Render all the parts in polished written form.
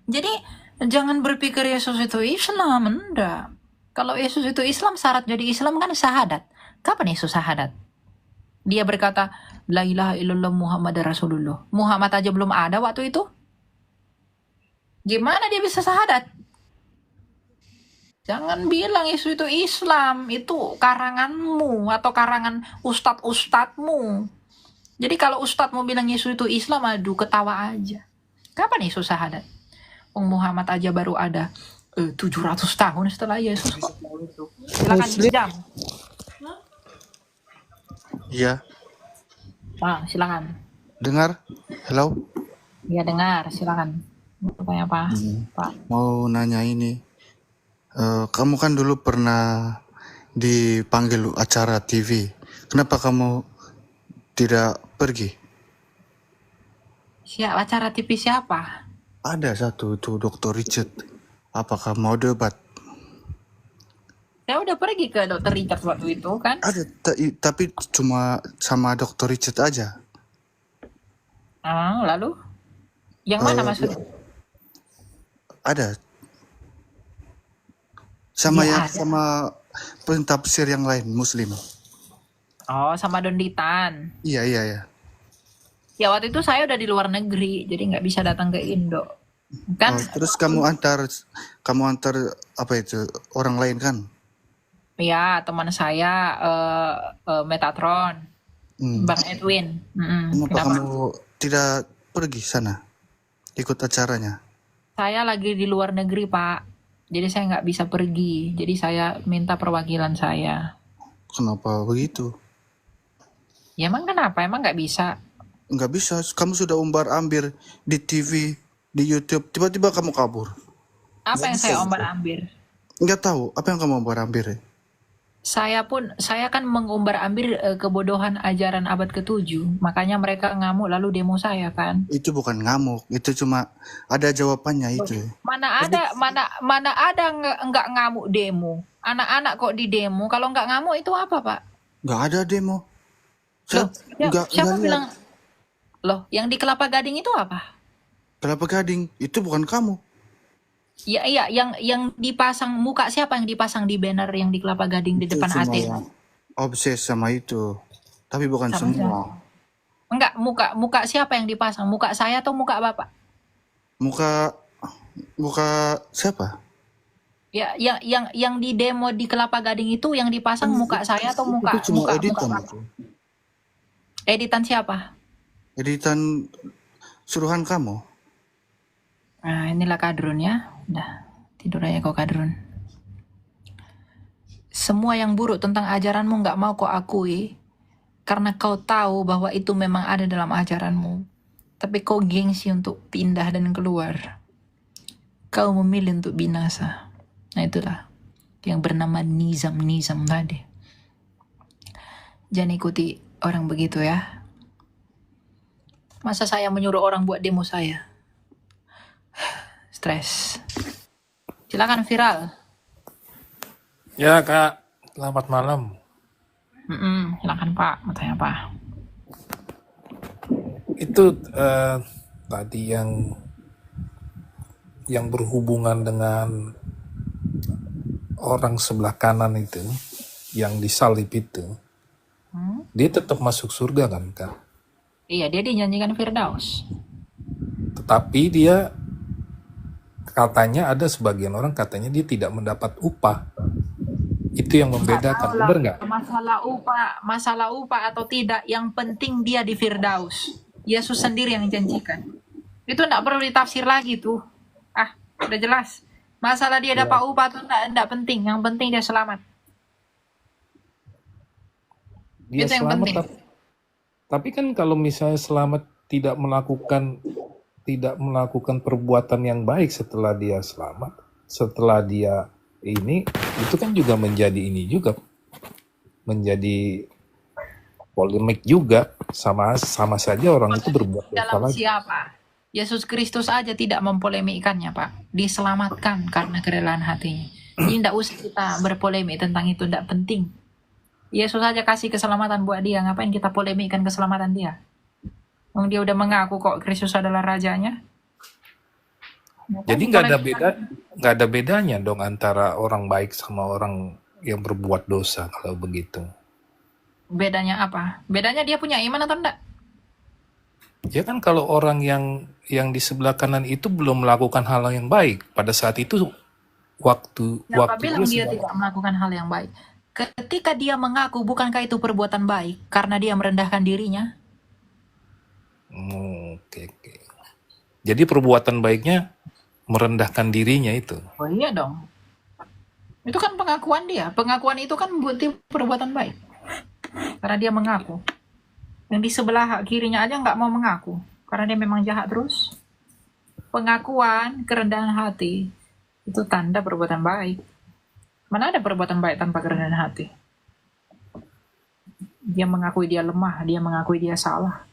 Jadi jangan berpikir Yesus itu Islam, enggak. Kalau Yesus itu Islam, syarat jadi Islam kan syahadat. Kapan Yesus syahadat? Dia berkata, La ilaha illallah Muhammad Rasulullah. Muhammad aja belum ada waktu itu. Gimana dia bisa syahadat? Jangan bilang Yesus itu Islam. Itu karanganmu atau karangan ustadz-ustadzmu. Jadi kalau ustadzmu bilang Yesus itu Islam, aduh ketawa aja. Kapan Yesus syahadat? Muhammad aja baru ada 700 tahun setelah Yesus kok. Silakan Muslim. jam. Iya, Pak, silakan. dengar. Halo. Ya dengar, silakan. Mau tanya apa, Pak? Mau nanya ini. Kamu kan dulu pernah dipanggil acara TV. Kenapa kamu tidak pergi? Siapa acara TV siapa? Ada satu itu Dr. Richard. Apakah mau debat? Saya udah pergi ke Dokter Richard waktu itu kan. Ada, tapi cuma sama Dr. Richard aja. Lalu? Yang mana maksudnya? Ada. Sama Ya, ada. sama pentafsir yang lain Muslim. Oh, sama Donditan. Iya. Ya waktu itu saya udah di luar negeri, jadi nggak bisa datang ke Indo. Kan? Terus kamu antar apa itu orang lain kan? Ya teman saya Metatron, Bang Edwin. Kenapa kamu tidak pergi sana ikut acaranya? Saya lagi di luar negeri Pak, jadi saya nggak bisa pergi. Jadi saya minta perwakilan saya. Kenapa begitu? Ya emang kenapa? Emang nggak bisa? Nggak bisa, kamu sudah umbar-ambir di TV, di YouTube, tiba-tiba kamu kabur. Apa yang saya ombar-ambir? Nggak tahu, apa yang kamu umbar-ambir? Saya kan mengumbar-ambir kebodohan ajaran abad ke-7. Makanya mereka ngamuk lalu demo saya kan. Itu bukan ngamuk, itu cuma ada jawabannya itu. Mana ada nggak ngamuk demo? Anak-anak kok di demo? Kalau nggak ngamuk itu apa Pak? Nggak ada demo. Loh, siapa Nggak bilang? lihat. Loh, yang di Kelapa Gading itu apa? Kelapa Gading, itu bukan kamu. Ya, iya, yang dipasang muka siapa yang dipasang di banner yang di Kelapa Gading di Itu depan cuma AT? yang obses sama itu. Tapi bukan Sama semua. Enggak, muka siapa yang dipasang? Muka saya atau muka Bapak? Muka siapa? Ya, yang di demo di Kelapa Gading itu yang dipasang muka saya atau muka Itu cuma editan Bapak? itu. Editan siapa? Editan suruhan kamu. Nah, inilah kadrun ya. Udah, tidur aja kau kadrun. Semua yang buruk tentang ajaranmu nggak mau kau akui karena kau tahu bahwa itu memang ada dalam ajaranmu. Tapi kau gengsi untuk pindah dan keluar. Kau memilih untuk binasa. Nah itulah yang bernama nizam tadi. Jangan ikuti orang begitu ya. Masa saya menyuruh orang buat demo saya? Stres. Silakan viral. Ya Kak, selamat malam. Silakan Pak, mau tanya apa? Itu tadi yang berhubungan dengan orang sebelah kanan itu, yang disalib itu, dia tetap masuk surga kan Kak? Iya, dia dinyanyikan Firdaus. Tetapi dia katanya ada sebagian orang katanya dia tidak mendapat upah. Itu yang membedakan, benar nggak? Masalah upah atau tidak, yang penting dia di Firdaus. Yesus sendiri yang janjikan. Itu enggak perlu ditafsir lagi tuh. Udah jelas. Masalah dia dapat upah itu enggak penting. Yang penting dia selamat. Dia itu yang selamat, penting. tapi kan kalau misalnya selamat tidak melakukan perbuatan yang baik setelah dia selamat, setelah dia ini, itu kan juga menjadi polemik juga, sama saja orang itu berbuat dosa Dalam lagi. siapa? Yesus Kristus aja tidak mempolemikkannya Pak. Diselamatkan karena kerelaan hatinya. Jadi tidak usah kita berpolemik tentang itu, tidak penting. Yesus aja kasih keselamatan buat dia, ngapain kita polemikkan keselamatan dia? Dia udah mengaku kok Kristus adalah rajanya. Jadi Makanya kalau kita nggak ada bedanya dong antara orang baik sama orang yang berbuat dosa kalau begitu. bedanya apa? Bedanya dia punya iman atau enggak? Ya kan kalau orang yang di sebelah kanan itu belum melakukan hal yang baik pada saat itu Siapa waktu bilang dia tidak melakukan hal yang baik? Ketika dia mengaku, bukankah itu perbuatan baik karena dia merendahkan dirinya? Oke, oke. Jadi perbuatan baiknya merendahkan dirinya itu. Oh iya dong. Itu kan pengakuan dia. Pengakuan itu kan bukti perbuatan baik. Karena dia mengaku. Yang di sebelah kirinya aja nggak mau mengaku. Karena dia memang jahat terus. Pengakuan, kerendahan hati. Itu tanda perbuatan baik. Mana ada perbuatan baik tanpa kerendahan hati? Dia mengakui dia lemah. Dia mengakui dia salah.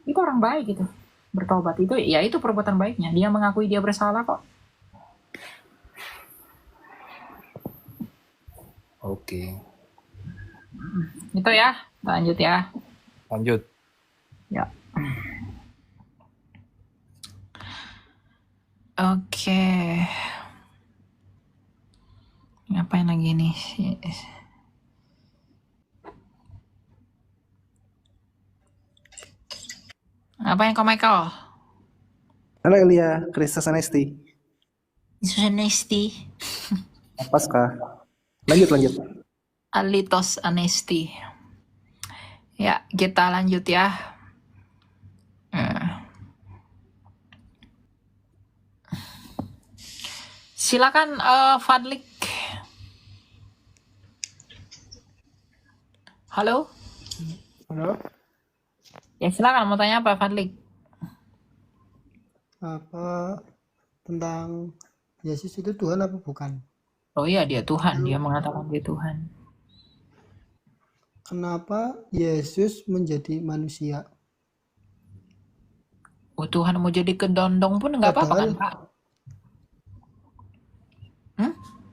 Itu orang baik itu. Bertobat. Itu perbuatan baiknya. Dia mengakui dia bersalah kok. Oke. Itu ya. Lanjut ya. Lanjut. Ya. Oke. Ngapain lagi nih? Ngapain kau Michael? Halo Elia, Kristus Anesti. Yesus Anesti. Pasca. Lanjut. Alitos Anesti. Ya, kita lanjut ya. Silakan Fadlik. Halo? Halo, Ya silakan mau tanya apa Fadlik? apa tentang Yesus itu Tuhan apa bukan? Oh iya dia Tuhan, dia mengatakan dia Tuhan. Kenapa Yesus menjadi manusia? Oh Tuhan mau jadi kedondong pun nggak apa-apa kan Padahal Pak?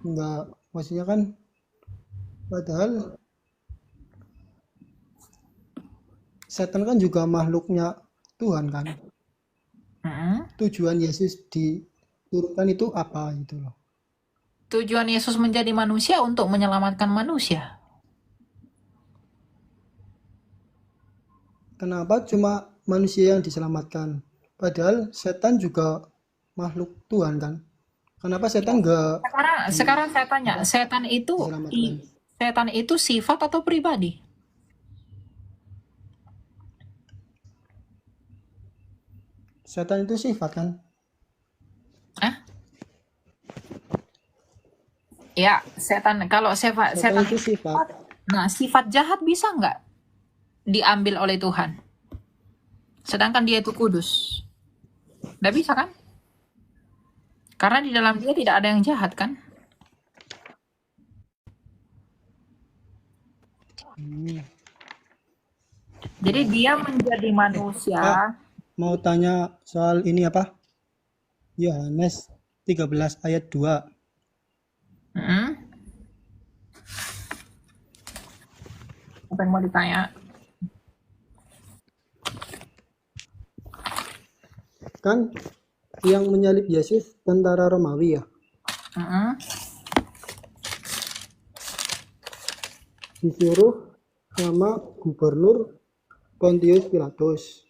enggak, maksudnya kan padahal setan kan juga makhluknya Tuhan kan. Tujuan Yesus diturunkan itu apa gitu loh. Tujuan Yesus menjadi manusia untuk menyelamatkan manusia. Kenapa cuma manusia yang diselamatkan? Padahal setan juga makhluk Tuhan kan. Kenapa setan enggak Sekarang saya tanya, diselamatkan? setan itu sifat atau pribadi? Setan itu sifat kan? Ya, kalau setan Setan itu sifat. nah sifat jahat bisa nggak diambil oleh Tuhan? Sedangkan dia itu kudus. Nggak bisa kan? Karena di dalam dia tidak ada yang jahat kan? Jadi dia menjadi manusia. Mau tanya soal ini apa? Yohanes 13 ayat 2. Apa yang mau ditanya? Kan yang menyalib Yesus tentara Romawi ya. Disuruh sama gubernur Pontius Pilatus.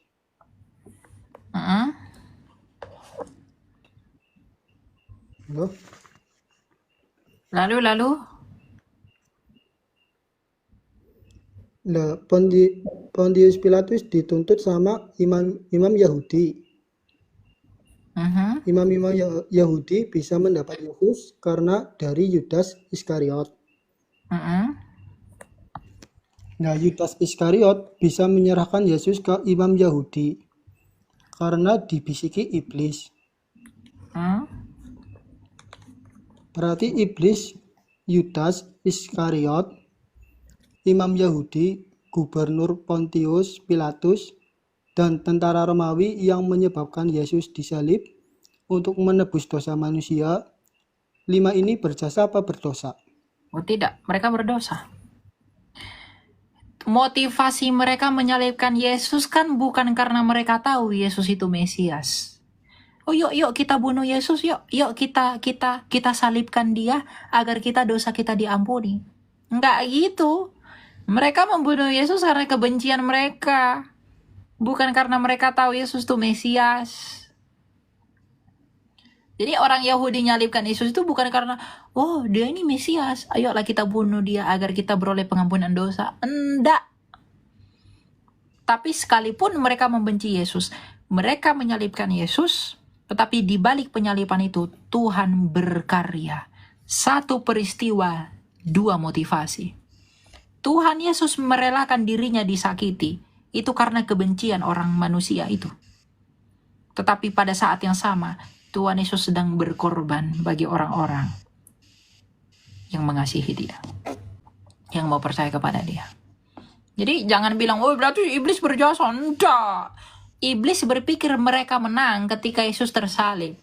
Halo? Lalu Nah, Pontius Pilatus dituntut sama imam Yahudi. Imam-imam Yahudi bisa mendapat Yesus karena dari Yudas Iskariot. Nah, Yudas Iskariot bisa menyerahkan Yesus ke imam Yahudi karena dibisiki iblis. Berarti iblis, Yudas Iskariot, imam Yahudi, gubernur Pontius Pilatus, dan tentara Romawi yang menyebabkan Yesus disalib untuk menebus dosa manusia. 5 ini berjasa apa berdosa? Oh tidak, mereka berdosa. Motivasi mereka menyalibkan Yesus kan bukan karena mereka tahu Yesus itu Mesias. oh yuk kita bunuh Yesus, yuk kita salibkan dia agar dosa kita diampuni. Enggak gitu. Mereka membunuh Yesus karena kebencian mereka, bukan karena mereka tahu Yesus itu Mesias. Jadi orang Yahudi nyalibkan Yesus itu bukan karena, oh dia ini Mesias, ayolah kita bunuh dia agar kita beroleh pengampunan dosa. Enggak. Tapi sekalipun mereka membenci Yesus, mereka menyalibkan Yesus, tetapi di balik penyaliban itu Tuhan berkarya. Satu peristiwa, dua motivasi. Tuhan Yesus merelakan dirinya disakiti, itu karena kebencian orang manusia itu. Tetapi pada saat yang sama, Tuhan Yesus sedang berkorban bagi orang-orang yang mengasihi dia, yang mau percaya kepada dia. Jadi jangan bilang, oh berarti iblis berjasa. Enggak. Iblis berpikir mereka menang ketika Yesus tersalib.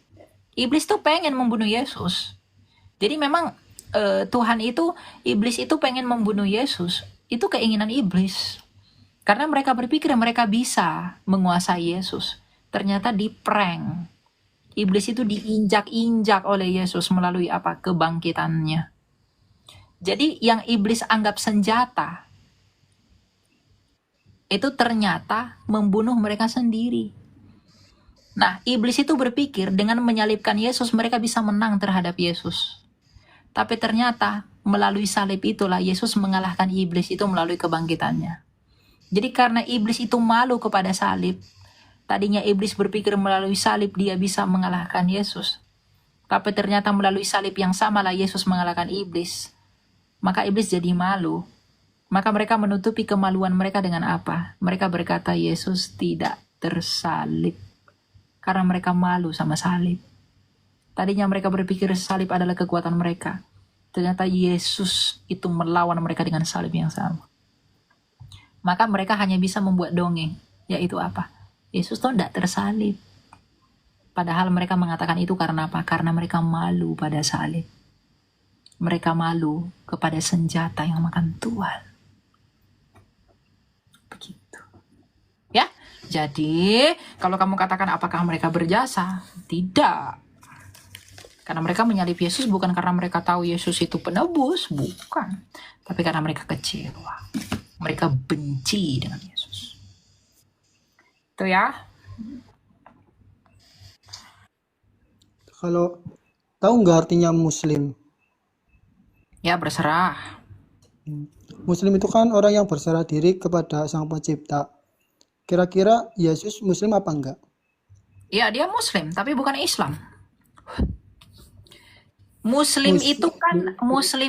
Iblis tuh pengen membunuh Yesus. Jadi memang iblis itu pengen membunuh Yesus. Itu keinginan iblis. Karena mereka berpikir mereka bisa menguasai Yesus. Ternyata di prank. Iblis itu diinjak-injak oleh Yesus melalui apa? Kebangkitannya. Jadi yang iblis anggap senjata, itu ternyata membunuh mereka sendiri. Nah, iblis itu berpikir dengan menyalibkan Yesus mereka bisa menang terhadap Yesus. Tapi ternyata melalui salib itulah Yesus mengalahkan iblis itu melalui kebangkitannya. Jadi karena iblis itu malu kepada salib, tadinya iblis berpikir melalui salib dia bisa mengalahkan Yesus. Tapi ternyata melalui salib yang samalah Yesus mengalahkan iblis. Maka iblis jadi malu. Maka mereka menutupi kemaluan mereka dengan apa? Mereka berkata Yesus tidak tersalib. Karena mereka malu sama salib. Tadinya mereka berpikir salib adalah kekuatan mereka. Ternyata Yesus itu melawan mereka dengan salib yang sama. Maka mereka hanya bisa membuat dongeng. Yaitu apa? Yesus tuh tidak tersalib. Padahal mereka mengatakan itu karena apa? Karena mereka malu pada salib. Mereka malu kepada senjata yang makan Tuhan. Begitu. Ya, jadi kalau kamu katakan apakah mereka berjasa? Tidak. Karena mereka menyalib Yesus bukan karena mereka tahu Yesus itu penebus, bukan. Tapi karena mereka kecewa. Mereka benci dengan Yesus. Itu ya. Kalau tahu nggak artinya Muslim? Ya berserah. Muslim itu kan orang yang berserah diri kepada Sang Pencipta. Kira-kira Yesus Muslim apa enggak? Ya dia Muslim, tapi bukan Islam. Muslim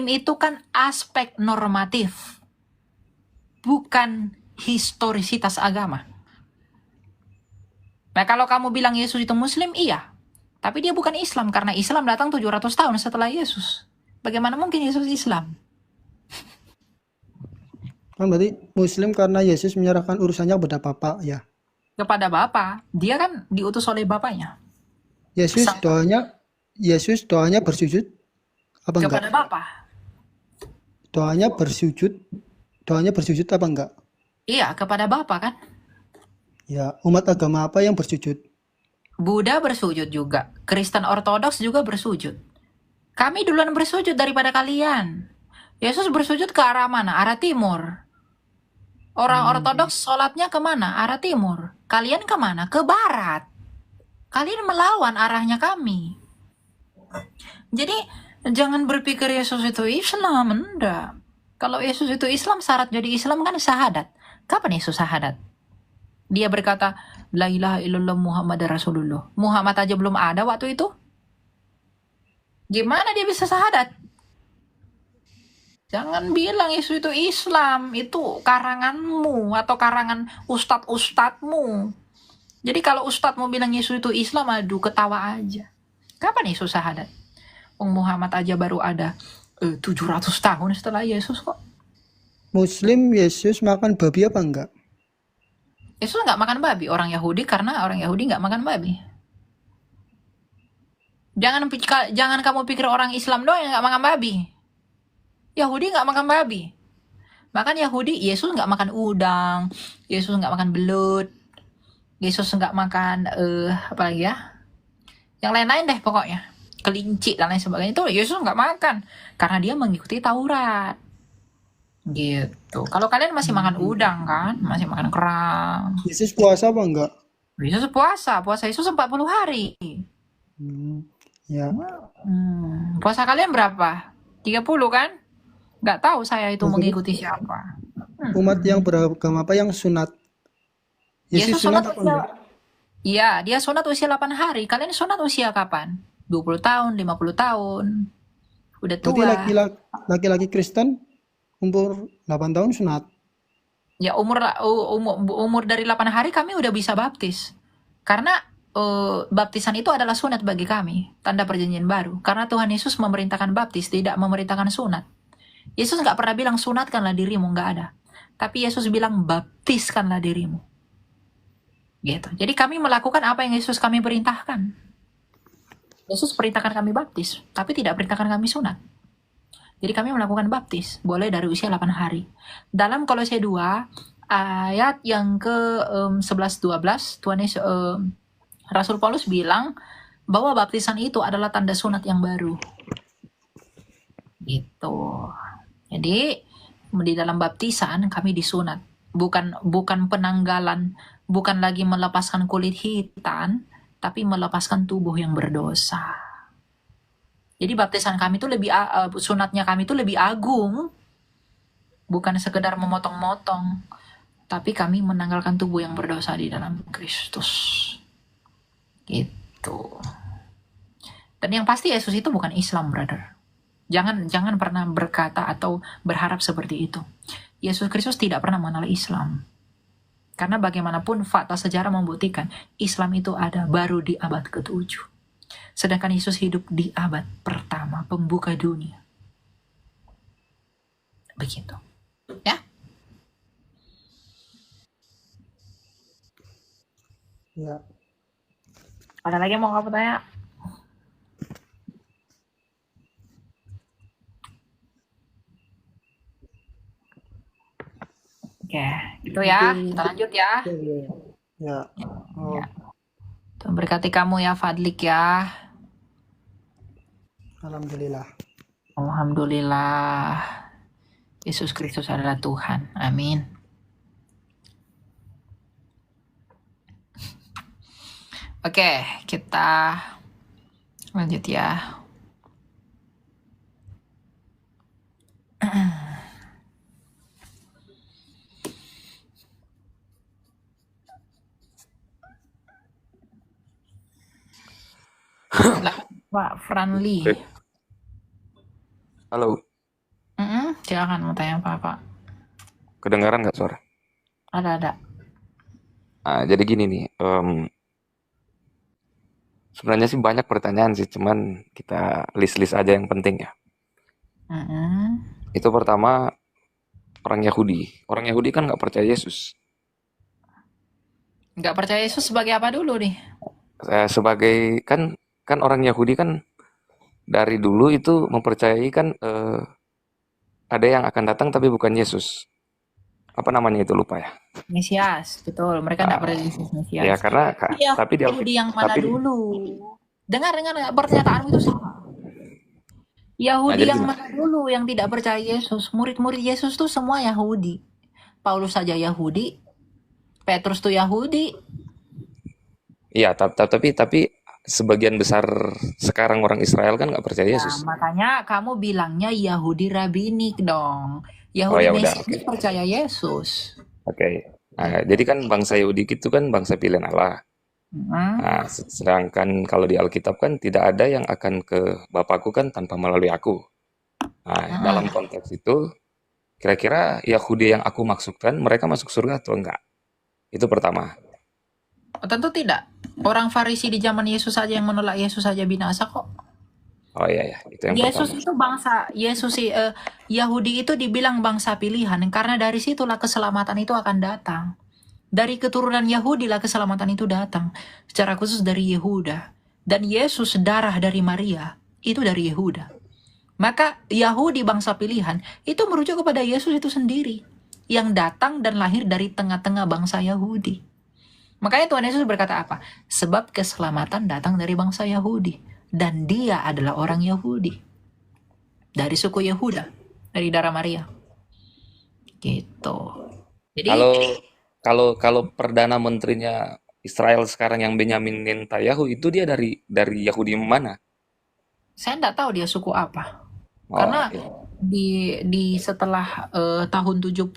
itu kan aspek normatif, bukan historisitas agama. Nah kalau kamu bilang Yesus itu Muslim, iya. Tapi dia bukan Islam, karena Islam datang 700 tahun setelah Yesus. Bagaimana mungkin Yesus Islam? Kan berarti Muslim karena Yesus menyerahkan urusannya kepada Bapa ya. Kepada Bapa, dia kan diutus oleh Bapaknya. Yesus doanya bersujud apa enggak? Kepada Bapa. Doanya bersujud apa enggak? Iya, kepada Bapa kan. Ya, umat agama apa yang bersujud? Buddha bersujud juga. Kristen Ortodoks juga bersujud. Kami duluan bersujud daripada kalian. Yesus bersujud ke arah mana? Arah timur. Orang Ortodoks sholatnya kemana? Arah timur. Kalian kemana? Ke barat. Kalian melawan arahnya kami. Jadi jangan berpikir Yesus itu Islam. Enggak. Kalau Yesus itu Islam, syarat jadi Islam kan syahadat. Kapan Yesus syahadat? Dia berkata, La ilaha illallah Muhammad Rasulullah. Muhammad aja belum ada waktu itu. Gimana dia bisa syahadat? Jangan bilang Yesus itu Islam. Itu karanganmu atau karangan ustadz-ustadzmu. Jadi kalau ustadzmu bilang Yesus itu Islam, aduh ketawa aja. Kapan Yesus syahadat? Muhammad aja baru ada 700 tahun setelah Yesus kok. Muslim Yesus makan babi apa enggak? Yesus nggak makan babi. Orang Yahudi, karena orang Yahudi nggak makan babi. Jangan kamu pikir orang Islam doang yang nggak makan babi. Yahudi nggak makan babi. Bahkan Yahudi, Yesus nggak makan udang, Yesus nggak makan belut, Yesus nggak makan apa lagi ya? yang lain-lain deh pokoknya, kelinci dan lain sebagainya, itu Yesus nggak makan karena dia mengikuti Taurat gitu. Kalau kalian masih makan udang kan, masih makan kerang. Yesus puasa apa enggak? Yesus puasa Yesus 40 hari. Ya. Puasa kalian berapa? 30 kan? Nggak tahu saya itu mengikuti siapa. Umat yang beragama apa yang sunat? Yesus sunat apa enggak? Iya, dia sunat usia 8 hari. Kalian sunat usia kapan? 20 tahun, 50 tahun. Udah Berarti tua. laki-laki Kristen umur 8 tahun sunat. Ya umur dari 8 hari kami udah bisa baptis. Karena baptisan itu adalah sunat bagi kami, tanda perjanjian baru. Karena Tuhan Yesus memerintahkan baptis, tidak memerintahkan sunat. Yesus nggak pernah bilang sunatkanlah dirimu, nggak ada. Tapi Yesus bilang baptiskanlah dirimu. Gitu. Jadi kami melakukan apa yang Yesus kami perintahkan. Yesus perintahkan kami baptis, tapi tidak perintahkan kami sunat. Jadi kami melakukan baptis, boleh dari usia 8 hari. Dalam Kolose 2, ayat yang ke-11-12, Tuhan Yesus, Rasul Paulus bilang bahwa baptisan itu adalah tanda sunat yang baru. Gitu. Jadi di dalam baptisan kami disunat, bukan penanggalan, bukan lagi melepaskan kulit hitam, tapi melepaskan tubuh yang berdosa. Jadi baptisan kami itu sunatnya kami itu lebih agung, bukan sekedar memotong-motong, tapi kami menanggalkan tubuh yang berdosa di dalam Kristus. Gitu. Dan yang pasti Yesus itu bukan Islam, brother. Jangan pernah berkata atau berharap seperti itu. Yesus Kristus tidak pernah mengenal Islam. Karena bagaimanapun fakta sejarah membuktikan Islam itu ada baru di abad ke-7. Sedangkan Yesus hidup di abad pertama, pembuka dunia. Begitu. Ya? Ya. Ada lagi yang mau kamu tanya? Oke, itu ya. Kita lanjut ya. Ya. Oh, Ya. Tuhan berkati kamu ya, Fadlik ya. alhamdulillah. Alhamdulillah. Yesus Kristus adalah Tuhan. Amin. Oke, kita lanjut ya. Pak Franli. Halo, Silakan mau tanya apa, Pak? kedengaran nggak suara? Ada. Jadi gini nih, sebenarnya sih banyak pertanyaan sih, cuman kita list-list aja yang penting ya. Itu pertama, orang Yahudi. Orang Yahudi kan nggak percaya Yesus. Nggak percaya Yesus sebagai apa dulu nih? Sebagai kan orang Yahudi kan dari dulu itu mempercayai kan ada yang akan datang tapi bukan Yesus. Apa namanya itu lupa ya? Mesias, betul. Mereka nggak percaya Yesus Mesias. Ya karena Iya, tapi di Yahudi yang mana tapi dulu? Dengar pernyataanmu itu salah. Yahudi jadi yang gini. mana dulu yang tidak percaya Yesus? Murid-murid Yesus tuh semua Yahudi. Paulus saja Yahudi, Petrus tuh Yahudi. Iya, tapi sebagian besar sekarang orang Israel kan nggak percaya Yesus. Nah, makanya kamu bilangnya Yahudi rabinik dong. Oh Yahudi ya udah, Mesias oke. percaya Yesus. Oke. Nah, jadi kan bangsa Yahudi itu kan bangsa pilihan Allah. Hmm. Nah, sedangkan kalau di Alkitab kan tidak ada yang akan ke Bapakku kan tanpa melalui aku. Nah, dalam konteks itu, kira-kira Yahudi yang aku maksudkan, mereka masuk surga atau enggak? Itu pertama. Tentu tidak. Orang Farisi di zaman Yesus saja yang menolak Yesus saja binasa kok. Oh iya ya, itu yang Yesus pertama. itu bangsa, Yahudi itu dibilang bangsa pilihan karena dari situlah keselamatan itu akan datang. Dari keturunan Yahudi lah keselamatan itu datang. Secara khusus dari Yehuda. Dan Yesus darah dari Maria itu dari Yehuda. Maka Yahudi bangsa pilihan itu merujuk kepada Yesus itu sendiri. Yang datang dan lahir dari tengah-tengah bangsa Yahudi. Makanya Tuhan Yesus berkata apa? Sebab keselamatan datang dari bangsa Yahudi. Dan dia adalah orang Yahudi. Dari suku Yehuda. Dari darah Maria. Gitu. Jadi Kalau perdana menterinya Israel sekarang yang Benyamin Netanyahu itu dia dari Yahudi mana? saya nggak tahu dia suku apa. Oh, Karena oke. di setelah tahun 70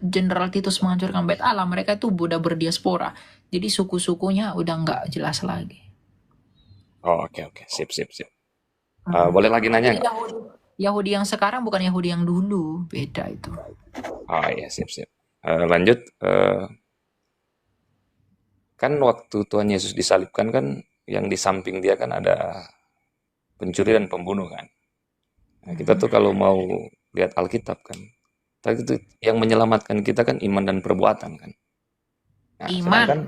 Jenderal Titus menghancurkan Bait Allah, mereka itu udah berdiaspora. Jadi suku-sukunya udah nggak jelas lagi. Oh, oke. Sip. Mm. Boleh lagi nanya Jadi nggak? Yahudi yang sekarang bukan Yahudi yang dulu, beda itu. Oh iya, sip. Lanjut. Kan waktu Tuhan Yesus disalibkan kan yang di samping dia kan ada pencuri dan pembunuh kan. Nah, kita tuh kalau mau lihat Alkitab kan, tadi itu yang menyelamatkan kita kan iman dan perbuatan kan. Nah, Iman, sedangkan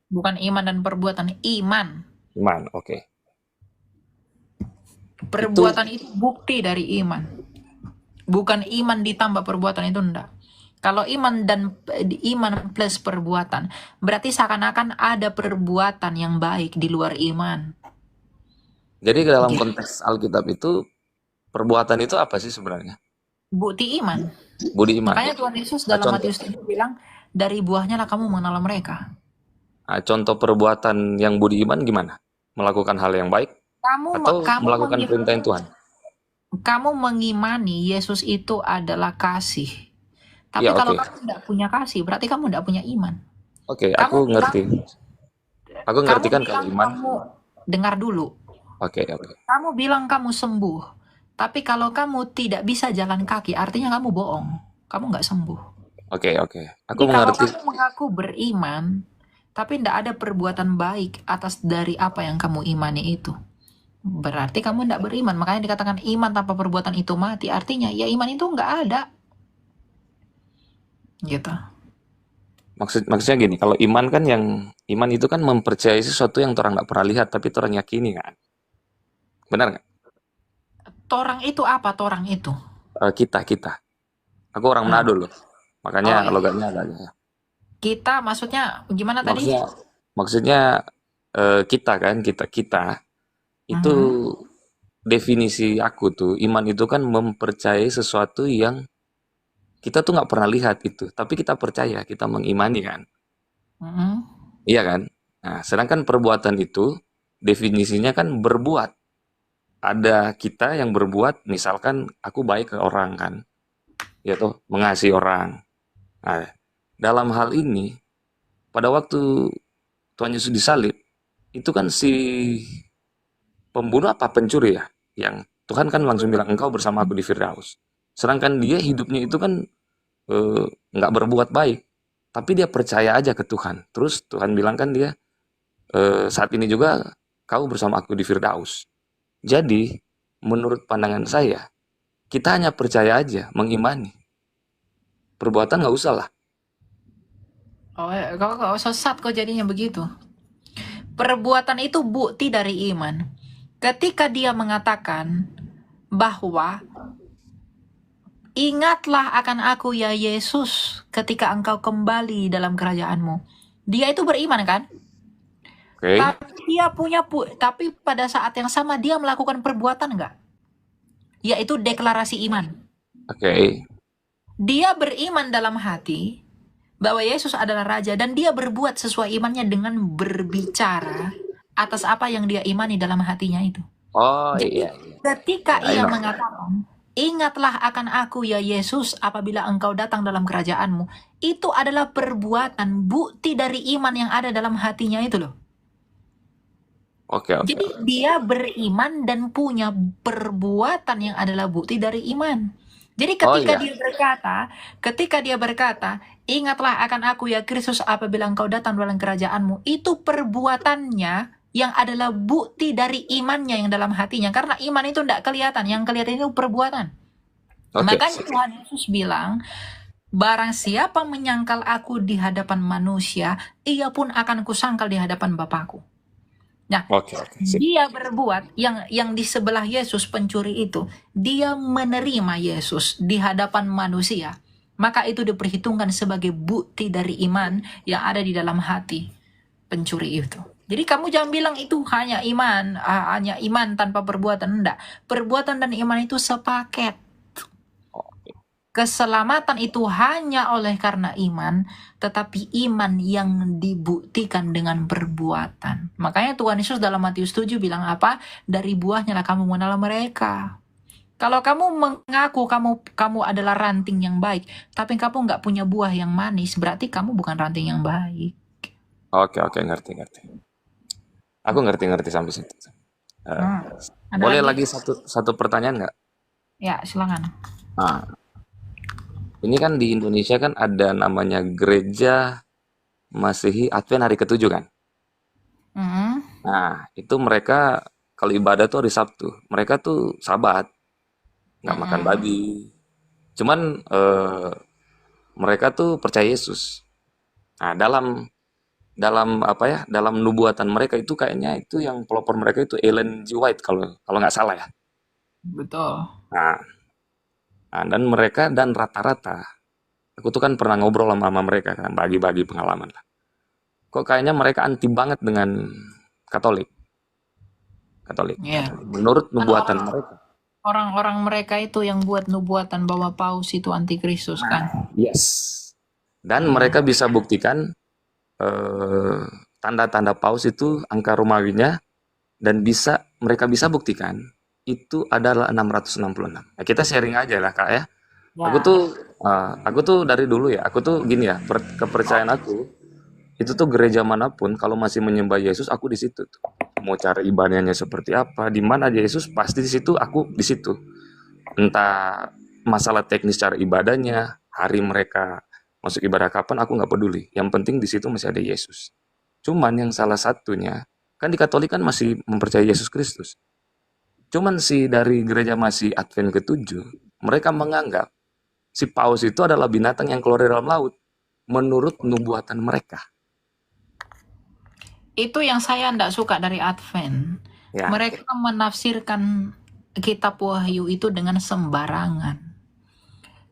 bukan iman dan perbuatan, iman. iman, oke. Perbuatan itu bukti dari iman. Bukan iman ditambah perbuatan, itu enggak. Kalau iman plus perbuatan, berarti seakan-akan ada perbuatan yang baik di luar iman. Jadi dalam Gitu. konteks Alkitab itu perbuatan itu apa sih sebenarnya? Bukti iman. Budi iman. Makanya Tuhan Yesus Nah, dalam Matius 7 bilang, dari buahnya lah kamu mengenal mereka. contoh perbuatan yang budi iman gimana? Melakukan hal yang baik atau melakukan perintah Tuhan? Kamu mengimani Yesus itu adalah kasih. Tapi Iya, kalau oke. kamu tidak punya kasih, berarti kamu tidak punya iman. Oke, Kamu aku ngerti. Aku Kamu ngerti kan bilang kalau iman. kamu dengar dulu. Oke. Kamu bilang kamu sembuh, tapi kalau kamu tidak bisa jalan kaki, artinya kamu bohong. Kamu nggak sembuh. Oke. Aku Jadi kalau mengerti. kamu mengaku beriman, tapi tidak ada perbuatan baik atas dari apa yang kamu imani itu, berarti kamu tidak beriman. Makanya dikatakan iman tanpa perbuatan itu mati. Artinya ya iman itu nggak ada. Gitu. Maksudnya gini, kalau iman kan iman itu kan mempercayai sesuatu yang orang nggak pernah lihat tapi orang yakini kan. Benar nggak? Torang itu apa? Torang itu. Kita. Aku orang Manado loh. Makanya Oh, iya. logatnya agak. Kita maksudnya gimana tadi? Maksudnya kita kan, kita itu definisi aku tuh, iman itu kan mempercayai sesuatu yang kita tuh nggak pernah lihat itu, tapi kita percaya, kita mengimani kan. Mhm. Iya kan? Nah, sedangkan perbuatan itu definisinya kan berbuat. Ada kita yang berbuat, misalkan aku baik ke orang kan, ya tuh mengasihi orang. Nah, dalam hal ini, pada waktu Tuhan Yesus disalib, itu kan si pembunuh apa pencuri ya, yang Tuhan kan langsung bilang engkau bersama aku di Firdaus. Sedangkan dia hidupnya itu kan nggak berbuat baik, tapi dia percaya aja ke Tuhan. Terus Tuhan bilang kan dia saat ini juga kau bersama aku di Firdaus. Jadi menurut pandangan saya, kita hanya percaya aja, mengimani. Perbuatan nggak usah lah. Oh, kau sesat kok jadinya begitu. Perbuatan itu bukti dari iman. Ketika dia mengatakan bahwa ingatlah akan aku ya Yesus ketika engkau kembali dalam kerajaanmu. Dia itu beriman kan? Oke. Tapi pada saat yang sama dia melakukan perbuatan enggak? Yaitu deklarasi iman. Oke. Dia beriman dalam hati bahwa Yesus adalah Raja dan dia berbuat sesuai imannya dengan berbicara atas apa yang dia imani dalam hatinya itu. Oh Jadi iya. ketika I ia know. mengatakan, ingatlah akan aku ya Yesus apabila engkau datang dalam kerajaanmu, itu adalah perbuatan, bukti dari iman yang ada dalam hatinya itu loh. Oke. Jadi dia beriman dan punya perbuatan yang adalah bukti dari iman. Jadi ketika dia berkata, ingatlah akan aku ya Kristus apabila engkau datang dalam kerajaanmu, itu perbuatannya yang adalah bukti dari imannya yang dalam hatinya. Karena iman itu tidak kelihatan, yang kelihatan itu perbuatan. Oke. Makanya Tuhan Yesus bilang, barang siapa menyangkal aku di hadapan manusia, ia pun akan kusangkal di hadapan Bapakku. Nah, Oke. Sip. dia berbuat yang di sebelah Yesus pencuri itu, dia menerima Yesus di hadapan manusia. Maka itu diperhitungkan sebagai bukti dari iman yang ada di dalam hati. pencuri itu. Jadi kamu jangan bilang itu hanya iman tanpa perbuatan. Enggak. Perbuatan dan iman itu sepaket. Keselamatan itu hanya oleh karena iman, tetapi iman yang dibuktikan dengan perbuatan. Makanya Tuhan Yesus dalam Matius 7 bilang apa? Dari buahnya lah kamu mengenal mereka. Kalau kamu mengaku kamu adalah ranting yang baik, tapi kamu nggak punya buah yang manis, berarti kamu bukan ranting yang baik. Oke, ngerti. Aku ngerti sampai situ. Ada Boleh lagi? lagi satu pertanyaan nggak? Ya, silakan. Nah, ini kan di Indonesia kan ada namanya gereja Masehi Advent hari ke-7 kan? Mm. Nah, itu mereka kalau ibadah tuh hari Sabtu. Mereka tuh Sabat, nggak makan babi. Cuman mereka tuh percaya Yesus. Nah, dalam apa ya? Dalam nubuatan mereka itu kayaknya itu yang pelopor mereka itu Ellen G. White kalau nggak salah ya. Betul. Nah, dan mereka dan rata-rata aku tuh kan pernah ngobrol sama mereka kan, bagi-bagi pengalaman lah. Kok kayaknya mereka anti banget dengan Katolik. Iya. Menurut nubuatan Kan mereka. orang-orang mereka itu yang buat nubuatan bahwa paus itu antikristus kan. Yes. Dan mereka bisa buktikan tanda-tanda paus itu angka Romawinya, dan mereka bisa buktikan itu adalah 666. Nah, kita sharing aja lah Kak ya. Ya. Aku tuh dari dulu ya, aku tuh gini ya, kepercayaan aku itu tuh gereja manapun kalau masih menyembah Yesus, aku di situ tuh. Mau cara ibadahnya seperti apa, di mana ada Yesus pasti di situ, aku di situ. Entah masalah teknis cara ibadahnya, hari mereka masuk ibadah kapan, aku nggak peduli. Yang penting di situ masih ada Yesus. Cuman yang salah satunya, kan di Katolik kan masih mempercayai Yesus Kristus. Cuman dari gereja masih Advent ke-7, mereka menganggap si paus itu adalah binatang yang keluar dari dalam laut menurut nubuatan mereka. Itu yang saya tidak suka dari Advent. Ya. Mereka menafsirkan kitab Wahyu itu dengan sembarangan.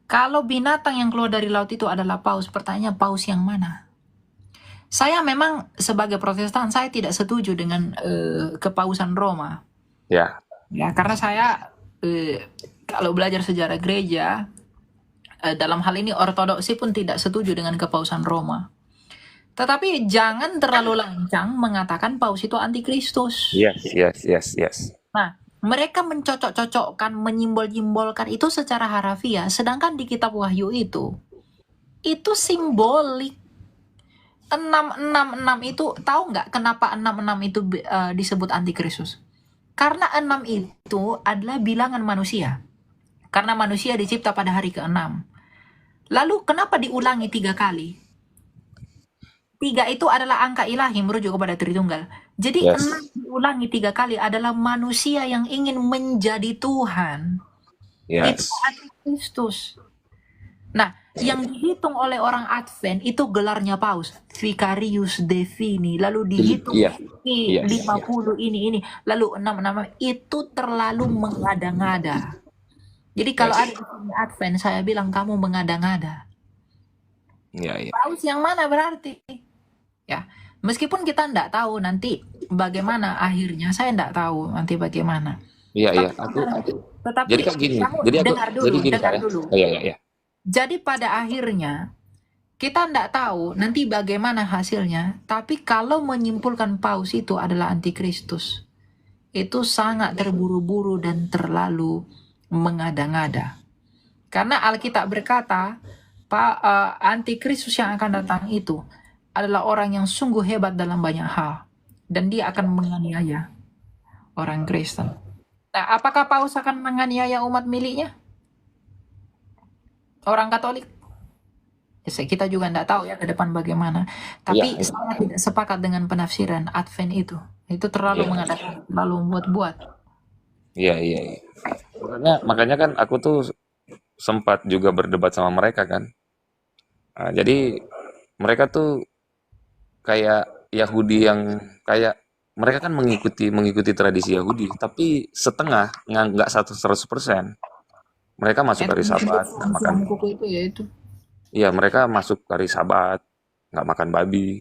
Kalau binatang yang keluar dari laut itu adalah paus, pertanyaannya paus yang mana? Saya memang sebagai Protestan saya tidak setuju dengan kepausan Roma. Ya. Ya, karena saya kalau belajar sejarah gereja dalam hal ini ortodoksi pun tidak setuju dengan kepausan Roma. Tetapi jangan terlalu lancang mengatakan paus itu antikristus. Yes. Nah, mereka mencocok-cocokkan, menyimbol-nyimbolkan itu secara harafiah, sedangkan di kitab Wahyu itu simbolik. 666 itu, tahu nggak kenapa 66 itu disebut antikristus? Karena 6 itu adalah bilangan manusia. Karena manusia dicipta pada hari ke-6. Lalu kenapa diulangi 3 kali? 3 itu adalah angka ilahi merujuk kepada Tritunggal. Jadi 6 diulangi 3 kali adalah manusia yang ingin menjadi Tuhan. Yes. Itu antikristus. Nah, yang dihitung oleh orang Advent itu gelarnya paus, Vicarius Divini, lalu dihitung 50 ini, lalu 66 itu terlalu mengada-ngada. Jadi kalau ada di sini Advent, saya bilang kamu mengada-ngada. Paus yang mana berarti? Ya, meskipun kita enggak tahu nanti bagaimana akhirnya, saya enggak tahu nanti bagaimana. Iya. Tetapi Jadi kan gini. kamu Jadi dengar dulu. Iya. Jadi pada akhirnya kita enggak tahu nanti bagaimana hasilnya, tapi kalau menyimpulkan paus itu adalah antikristus, itu sangat terburu-buru dan terlalu mengada-ngada. Karena Alkitab berkata, antikristus yang akan datang itu adalah orang yang sungguh hebat dalam banyak hal, dan dia akan menganiaya orang Kristen. Nah, apakah paus akan menganiaya umat miliknya? Orang Katolik? Kita juga tidak tahu ya ke depan bagaimana. Tapi saya tidak sepakat dengan penafsiran Advent itu. Itu terlalu mengadakan, terlalu membuat-buat. Iya. Makanya kan aku tuh sempat juga berdebat sama mereka kan. Nah, jadi mereka tuh kayak Yahudi yang kayak mereka kan mengikuti tradisi Yahudi, tapi setengah, nggak 100%. Mereka masuk hari Sabat, nggak makan. Itu ya itu. Iya, mereka masuk hari Sabat, nggak makan babi.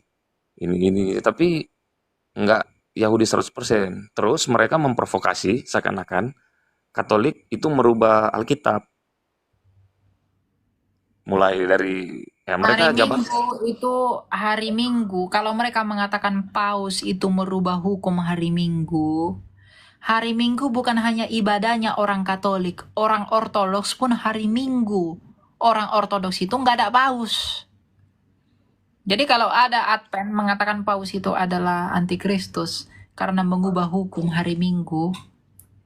ini, tapi nggak Yahudi 100%. Terus mereka memprovokasi seakan-akan Katolik itu merubah Alkitab. Mulai dari Hari mereka jabat Minggu itu hari Minggu. Kalau mereka mengatakan paus itu merubah hukum hari Minggu bukan hanya ibadahnya orang Katolik, orang Ortodoks pun hari Minggu. Orang Ortodoks itu nggak ada paus. Jadi kalau ada Advent mengatakan paus itu adalah antikristus karena mengubah hukum hari Minggu.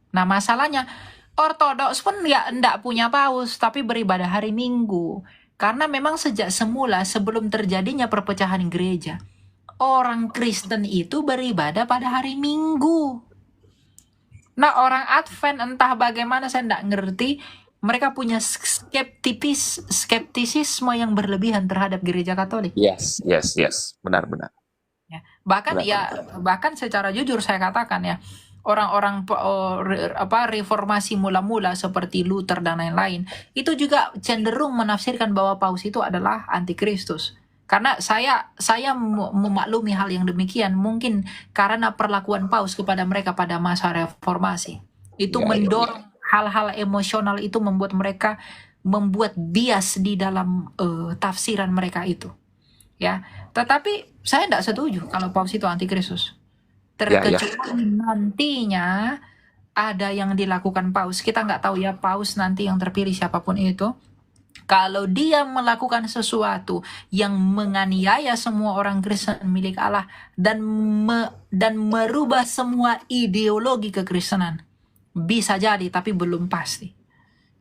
Nah masalahnya Ortodoks pun ya enggak punya paus tapi beribadah hari Minggu. Karena memang sejak semula sebelum terjadinya perpecahan gereja, orang Kristen itu beribadah pada hari Minggu. Nah orang Advent entah bagaimana saya enggak ngerti, mereka punya skeptisisme yang berlebihan terhadap gereja Katolik. yes, benar. Ya. Bahkan Benar. bahkan secara jujur saya katakan ya, orang-orang reformasi mula-mula seperti Luther dan lain-lain itu juga cenderung menafsirkan bahwa paus itu adalah antikristus. Karena saya memaklumi hal yang demikian mungkin karena perlakuan paus kepada mereka pada masa reformasi. Itu Ya. mendorong hal-hal emosional itu membuat bias di dalam tafsiran mereka itu. Ya, tetapi saya tidak setuju kalau paus itu antikristus. Terkecuali nantinya ada yang dilakukan paus. Kita nggak tahu ya paus nanti yang terpilih siapapun itu. Kalau dia melakukan sesuatu yang menganiaya semua orang Kristen milik Allah dan merubah semua ideologi kekristenan, bisa jadi tapi belum pasti.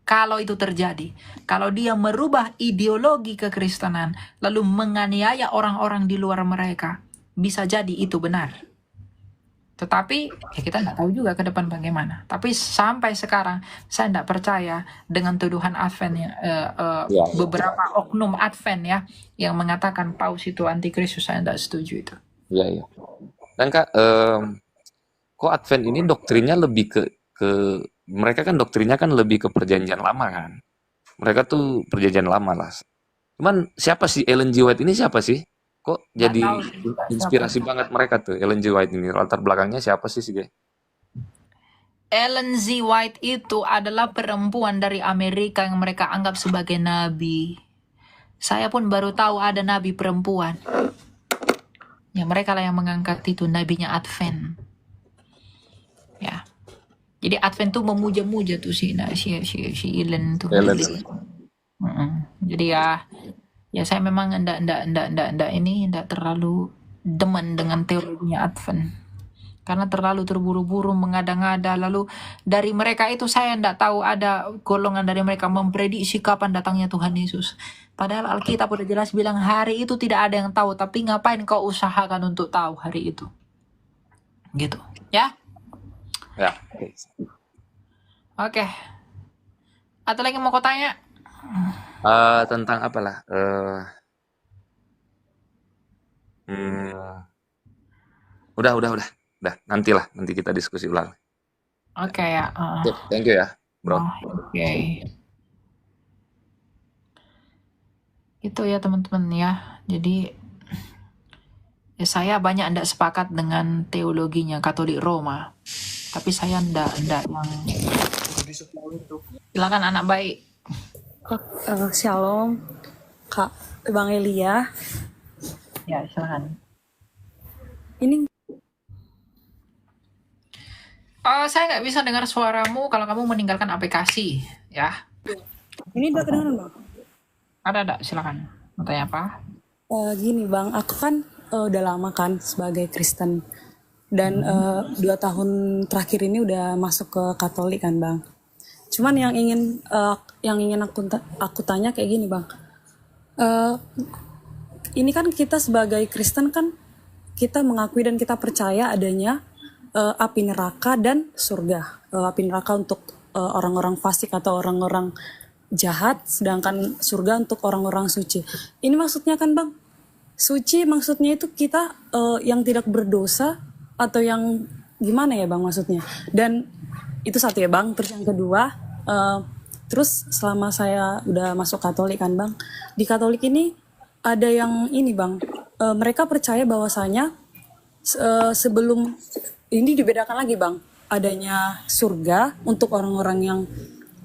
Kalau itu terjadi, kalau dia merubah ideologi kekristenan lalu menganiaya orang-orang di luar mereka, bisa jadi itu benar. Tetapi ya kita nggak tahu juga ke depan bagaimana. Tapi sampai sekarang saya nggak percaya dengan tuduhan Advent ya, beberapa oknum Advent ya yang mengatakan paus itu antikristus. Saya nggak setuju itu. Iya. Dan Kak, kok Advent ini doktrinnya lebih ke mereka kan doktrinnya kan lebih ke perjanjian lama kan. Mereka tuh perjanjian lama lah. Cuman siapa sih Ellen G. White ini siapa sih? Kok Nggak jadi tahu juga inspirasi siapa. banget mereka tuh Ellen G. White ini. Latar belakangnya siapa sih Ge? Ellen Z. White itu adalah perempuan dari Amerika yang mereka anggap sebagai nabi. Saya pun baru tahu ada nabi perempuan. Ya mereka lah yang mengangkat itu nabinya Advent. Ya. Jadi Advent tuh memuja-muja tuh si Ellen tuh. Ellen. Jadi ya saya memang enggak terlalu demen dengan teorinya Advent. Karena terlalu terburu-buru mengada-ngada. Lalu dari mereka itu saya enggak tahu ada golongan dari mereka memprediksi kapan datangnya Tuhan Yesus. Padahal Alkitab udah jelas bilang hari itu tidak ada yang tahu. Tapi ngapain kau usahakan untuk tahu hari itu? Gitu. Ya? Ya. Oke. Atau lagi mau kau tanya? Tentang apalah? Udah. Nanti kita diskusi ulang. Oke ya. Thank you ya, bro. Oke. Itu ya teman-teman ya. Jadi ya saya banyak tidak sepakat dengan teologinya Katolik Roma. Tapi saya tidak yang silakan anak baik. Shalom, Kak Bang Elia. Ya, silakan. Ini Saya nggak bisa dengar suaramu kalau kamu meninggalkan aplikasi, ya. ini udah kedengeran, Bang? Ada, silakan. Mau tanya apa? Gini, Bang, aku kan udah lama kan sebagai Kristen. Dan 2 tahun terakhir ini udah masuk ke Katolik kan, Bang. Cuman yang ingin aku tanya kayak gini, Bang. Ini kan kita sebagai Kristen kan kita mengakui dan kita percaya adanya api neraka dan surga. Api neraka untuk orang-orang fasik atau orang-orang jahat, sedangkan surga untuk orang-orang suci. Ini maksudnya kan, Bang, suci maksudnya itu kita yang tidak berdosa atau yang gimana ya, Bang, maksudnya? Dan itu satu ya, Bang. Terus yang kedua, terus selama saya udah masuk Katolik kan, Bang, di Katolik ini ada yang ini, Bang, mereka percaya bahwasanya sebelum ini dibedakan lagi Bang, adanya surga untuk orang-orang yang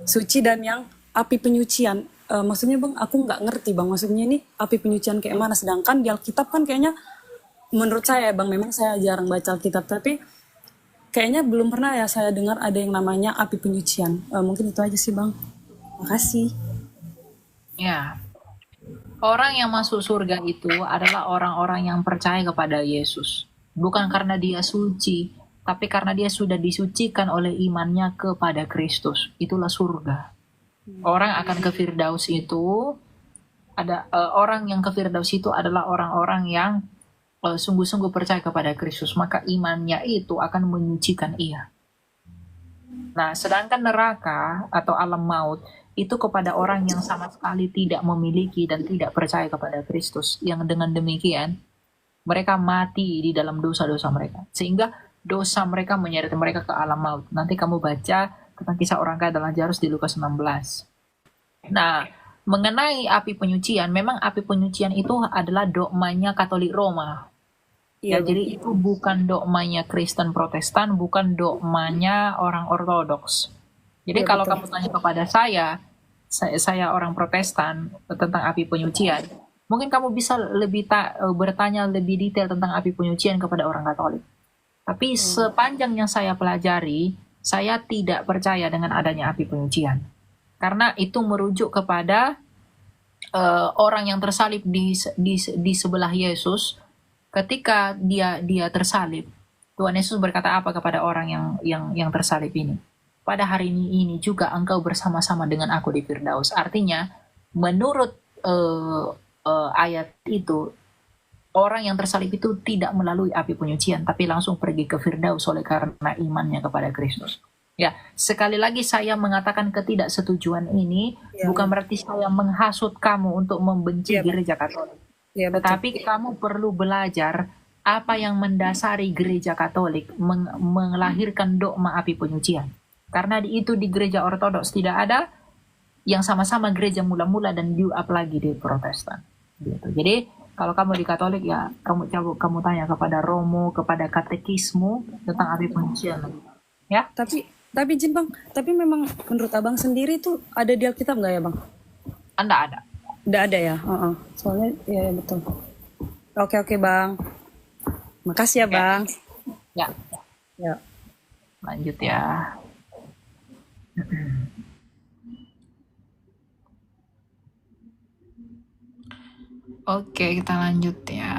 suci dan yang api penyucian. Maksudnya Bang, aku nggak ngerti Bang, maksudnya ini api penyucian kayak mana, sedangkan di Alkitab kan kayaknya menurut saya Bang, memang saya jarang baca Alkitab, tapi kayaknya belum pernah ya saya dengar ada yang namanya api penyucian. Mungkin itu aja sih Bang. Makasih. Ya, orang yang masuk surga itu adalah orang-orang yang percaya kepada Yesus. Bukan karena dia suci, tapi karena dia sudah disucikan oleh imannya kepada Kristus. Itulah surga. Orang akan ke Firdaus itu orang yang ke Firdaus itu adalah orang-orang yang sungguh-sungguh percaya kepada Kristus, maka imannya itu akan menyucikan ia. Nah, sedangkan neraka atau alam maut itu kepada orang yang sama sekali tidak memiliki dan tidak percaya kepada Kristus, yang dengan demikian mereka mati di dalam dosa-dosa mereka, sehingga dosa mereka menyeret mereka ke alam maut. Nanti kamu baca tentang kisah orang kaya dan Lazarus di Lukas 16. Nah, mengenai api penyucian, memang api penyucian itu adalah dogmanya Katolik Roma. Ya, Iya Bang. jadi itu bukan dogmanya Kristen Protestan, bukan dogmanya orang Ortodoks. Jadi Iya kalau betul. kamu tanya kepada saya orang Protestan tentang api penyucian, mungkin kamu bisa bertanya lebih detail tentang api penyucian kepada orang Katolik. Tapi sepanjang yang saya pelajari, saya tidak percaya dengan adanya api penyucian. Karena itu merujuk kepada orang yang tersalib di sebelah Yesus. Ketika dia tersalib, Tuhan Yesus berkata apa kepada orang yang tersalib ini? Pada hari ini juga engkau bersama-sama dengan aku di Firdaus. Artinya, menurut ayat itu, orang yang tersalib itu tidak melalui api penyucian, tapi langsung pergi ke Firdaus oleh karena imannya kepada Kristus. Ya, sekali lagi saya mengatakan ketidaksetujuan ini Iya, bukan berarti saya menghasut kamu untuk membenci Iya, Bang. gereja Katolik. Iya betul. Tetapi kamu perlu belajar apa yang mendasari gereja Katolik melahirkan dogma api penyucian. Karena itu di gereja Ortodoks tidak ada, yang sama-sama gereja mula-mula dan build up lagi di Protestan. Gitu. Jadi kalau kamu di Katolik ya kamu tanya kepada Romo, kepada katekismu tentang api penyucian. Ya, Tapi izin Bang, tapi memang menurut Abang sendiri tuh ada di Alkitab nggak ya Bang? Anda ada. Nggak ada ya? Heeh. Soalnya ya betul. Oke Bang. Makasih ya Bang. Ya, Ya. lanjut ya. Oke, kita lanjut ya.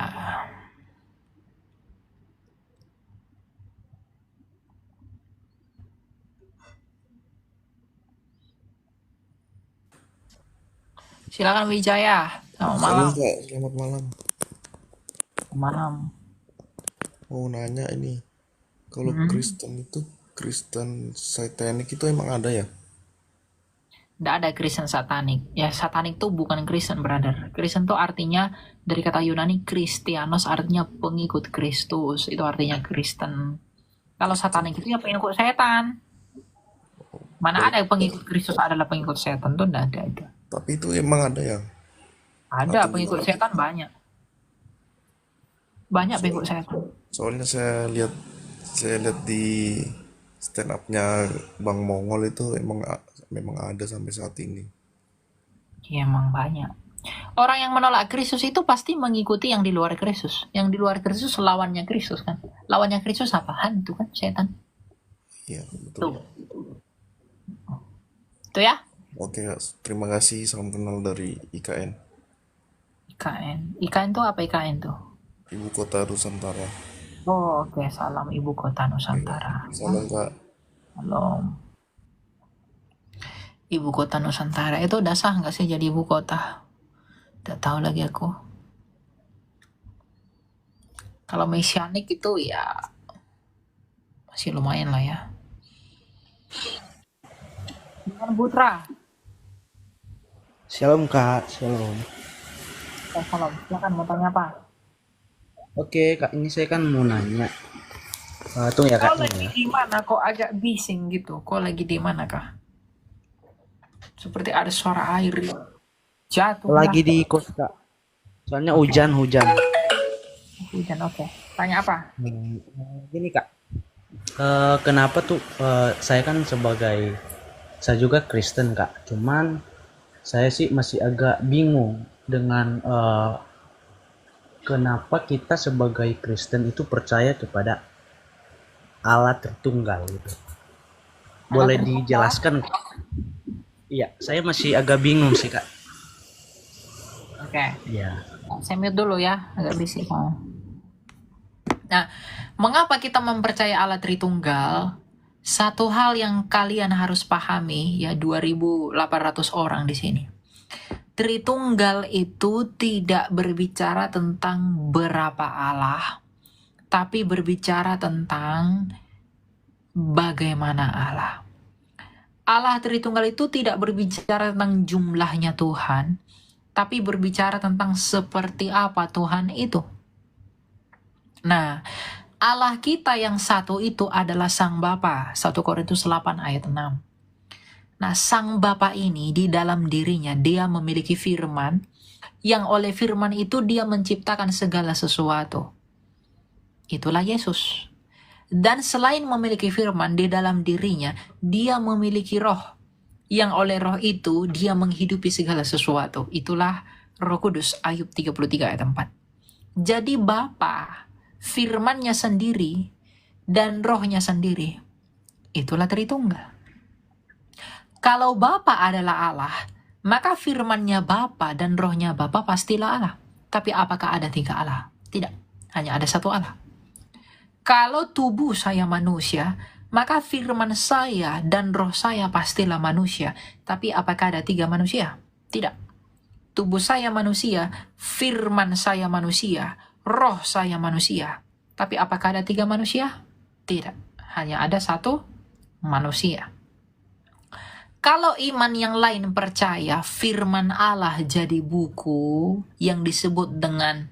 Silakan Wijaya. Selamat malam. Halo Kak, selamat malam. Malam. Mau nanya ini, kalau Kristen itu, Kristen Satanik itu emang ada ya? Tidak ada Kristen satanik. Ya, satanik itu bukan Kristen, brother. Kristen itu artinya dari kata Yunani Kristianos, artinya pengikut Kristus. Itu artinya Kristen. Kalau satanik itu ya pengikut setan. Mana ada yang pengikut Kristus adalah pengikut setan? Itu tidak ada itu. Tapi itu emang ada ya? Ada Atau pengikut gimana? setan banyak. Banyak pengikut setan. Soalnya saya lihat di stand up-nya Bang Mongol itu memang ada sampai saat ini. Ya, emang banyak. Orang yang menolak Kristus itu pasti mengikuti yang di luar Kristus. Yang di luar Kristus lawannya Kristus kan. Lawannya Kristus apa? Hantu kan, setan. Iya, betul. Tuh. Itu ya. Oke, Kak. Terima kasih. Salam kenal dari IKN. IKN. IKN tuh apa IKN tuh? Ibu Kota Nusantara. Oh, oke. Salam Ibu Kota Nusantara. Salam, Kak. Salam. Ibu Kota Nusantara. Itu udah sah nggak sih jadi ibu kota? Udah tahu lagi aku. Kalau mesianik itu ya masih lumayan lah ya. Dengan Putra. Shalom Kak, shalom. Salam. Silakan mau tanya apa? Oke Kak, ini saya kan mau nanya. Tunggu ya Kau Kak. lagi di mana? Kok agak bising gitu? Kau lagi di mana kah? Seperti ada suara air jatuh. Lagi di kos Kak. Soalnya hujan. Hujan, oke. Tanya apa? Gini Kak, kenapa tuh saya kan saya juga Kristen Kak, cuman saya sih masih agak bingung dengan kenapa kita sebagai Kristen itu percaya kepada Allah Tritunggal gitu. Boleh dijelaskan? Iya, saya masih agak bingung sih Kak. Oke. Iya. Saya mute dulu ya, agak berisik. Nah, mengapa kita mempercayai Allah Tritunggal? Satu hal yang kalian harus pahami, ya 2.800 orang di sini. Tritunggal itu tidak berbicara tentang berapa Allah, tapi berbicara tentang bagaimana Allah. Allah Tritunggal itu tidak berbicara tentang jumlahnya Tuhan, tapi berbicara tentang seperti apa Tuhan itu. Nah, Allah kita yang satu itu adalah Sang Bapa. 1 Korintus 8 ayat 6. Nah, Sang Bapa ini di dalam dirinya dia memiliki firman, yang oleh firman itu dia menciptakan segala sesuatu. Itulah Yesus. Dan selain memiliki firman di dalam dirinya, dia memiliki roh, yang oleh roh itu dia menghidupi segala sesuatu. Itulah Roh Kudus, Ayub 33 ayat 4. Jadi Bapa, firmannya sendiri, dan rohnya sendiri. Itulah Tritunggal. Kalau Bapa adalah Allah, maka firmannya Bapa dan rohnya Bapa pastilah Allah. Tapi apakah ada 3 Allah? Tidak, hanya ada 1 Allah. Kalau tubuh saya manusia, maka firman saya dan roh saya pastilah manusia. Tapi apakah ada 3 manusia? Tidak. Tubuh saya manusia, firman saya manusia, roh saya manusia. Tapi apakah ada 3 manusia? Tidak. Hanya ada 1 manusia. Kalau iman yang lain percaya firman Allah jadi buku yang disebut dengan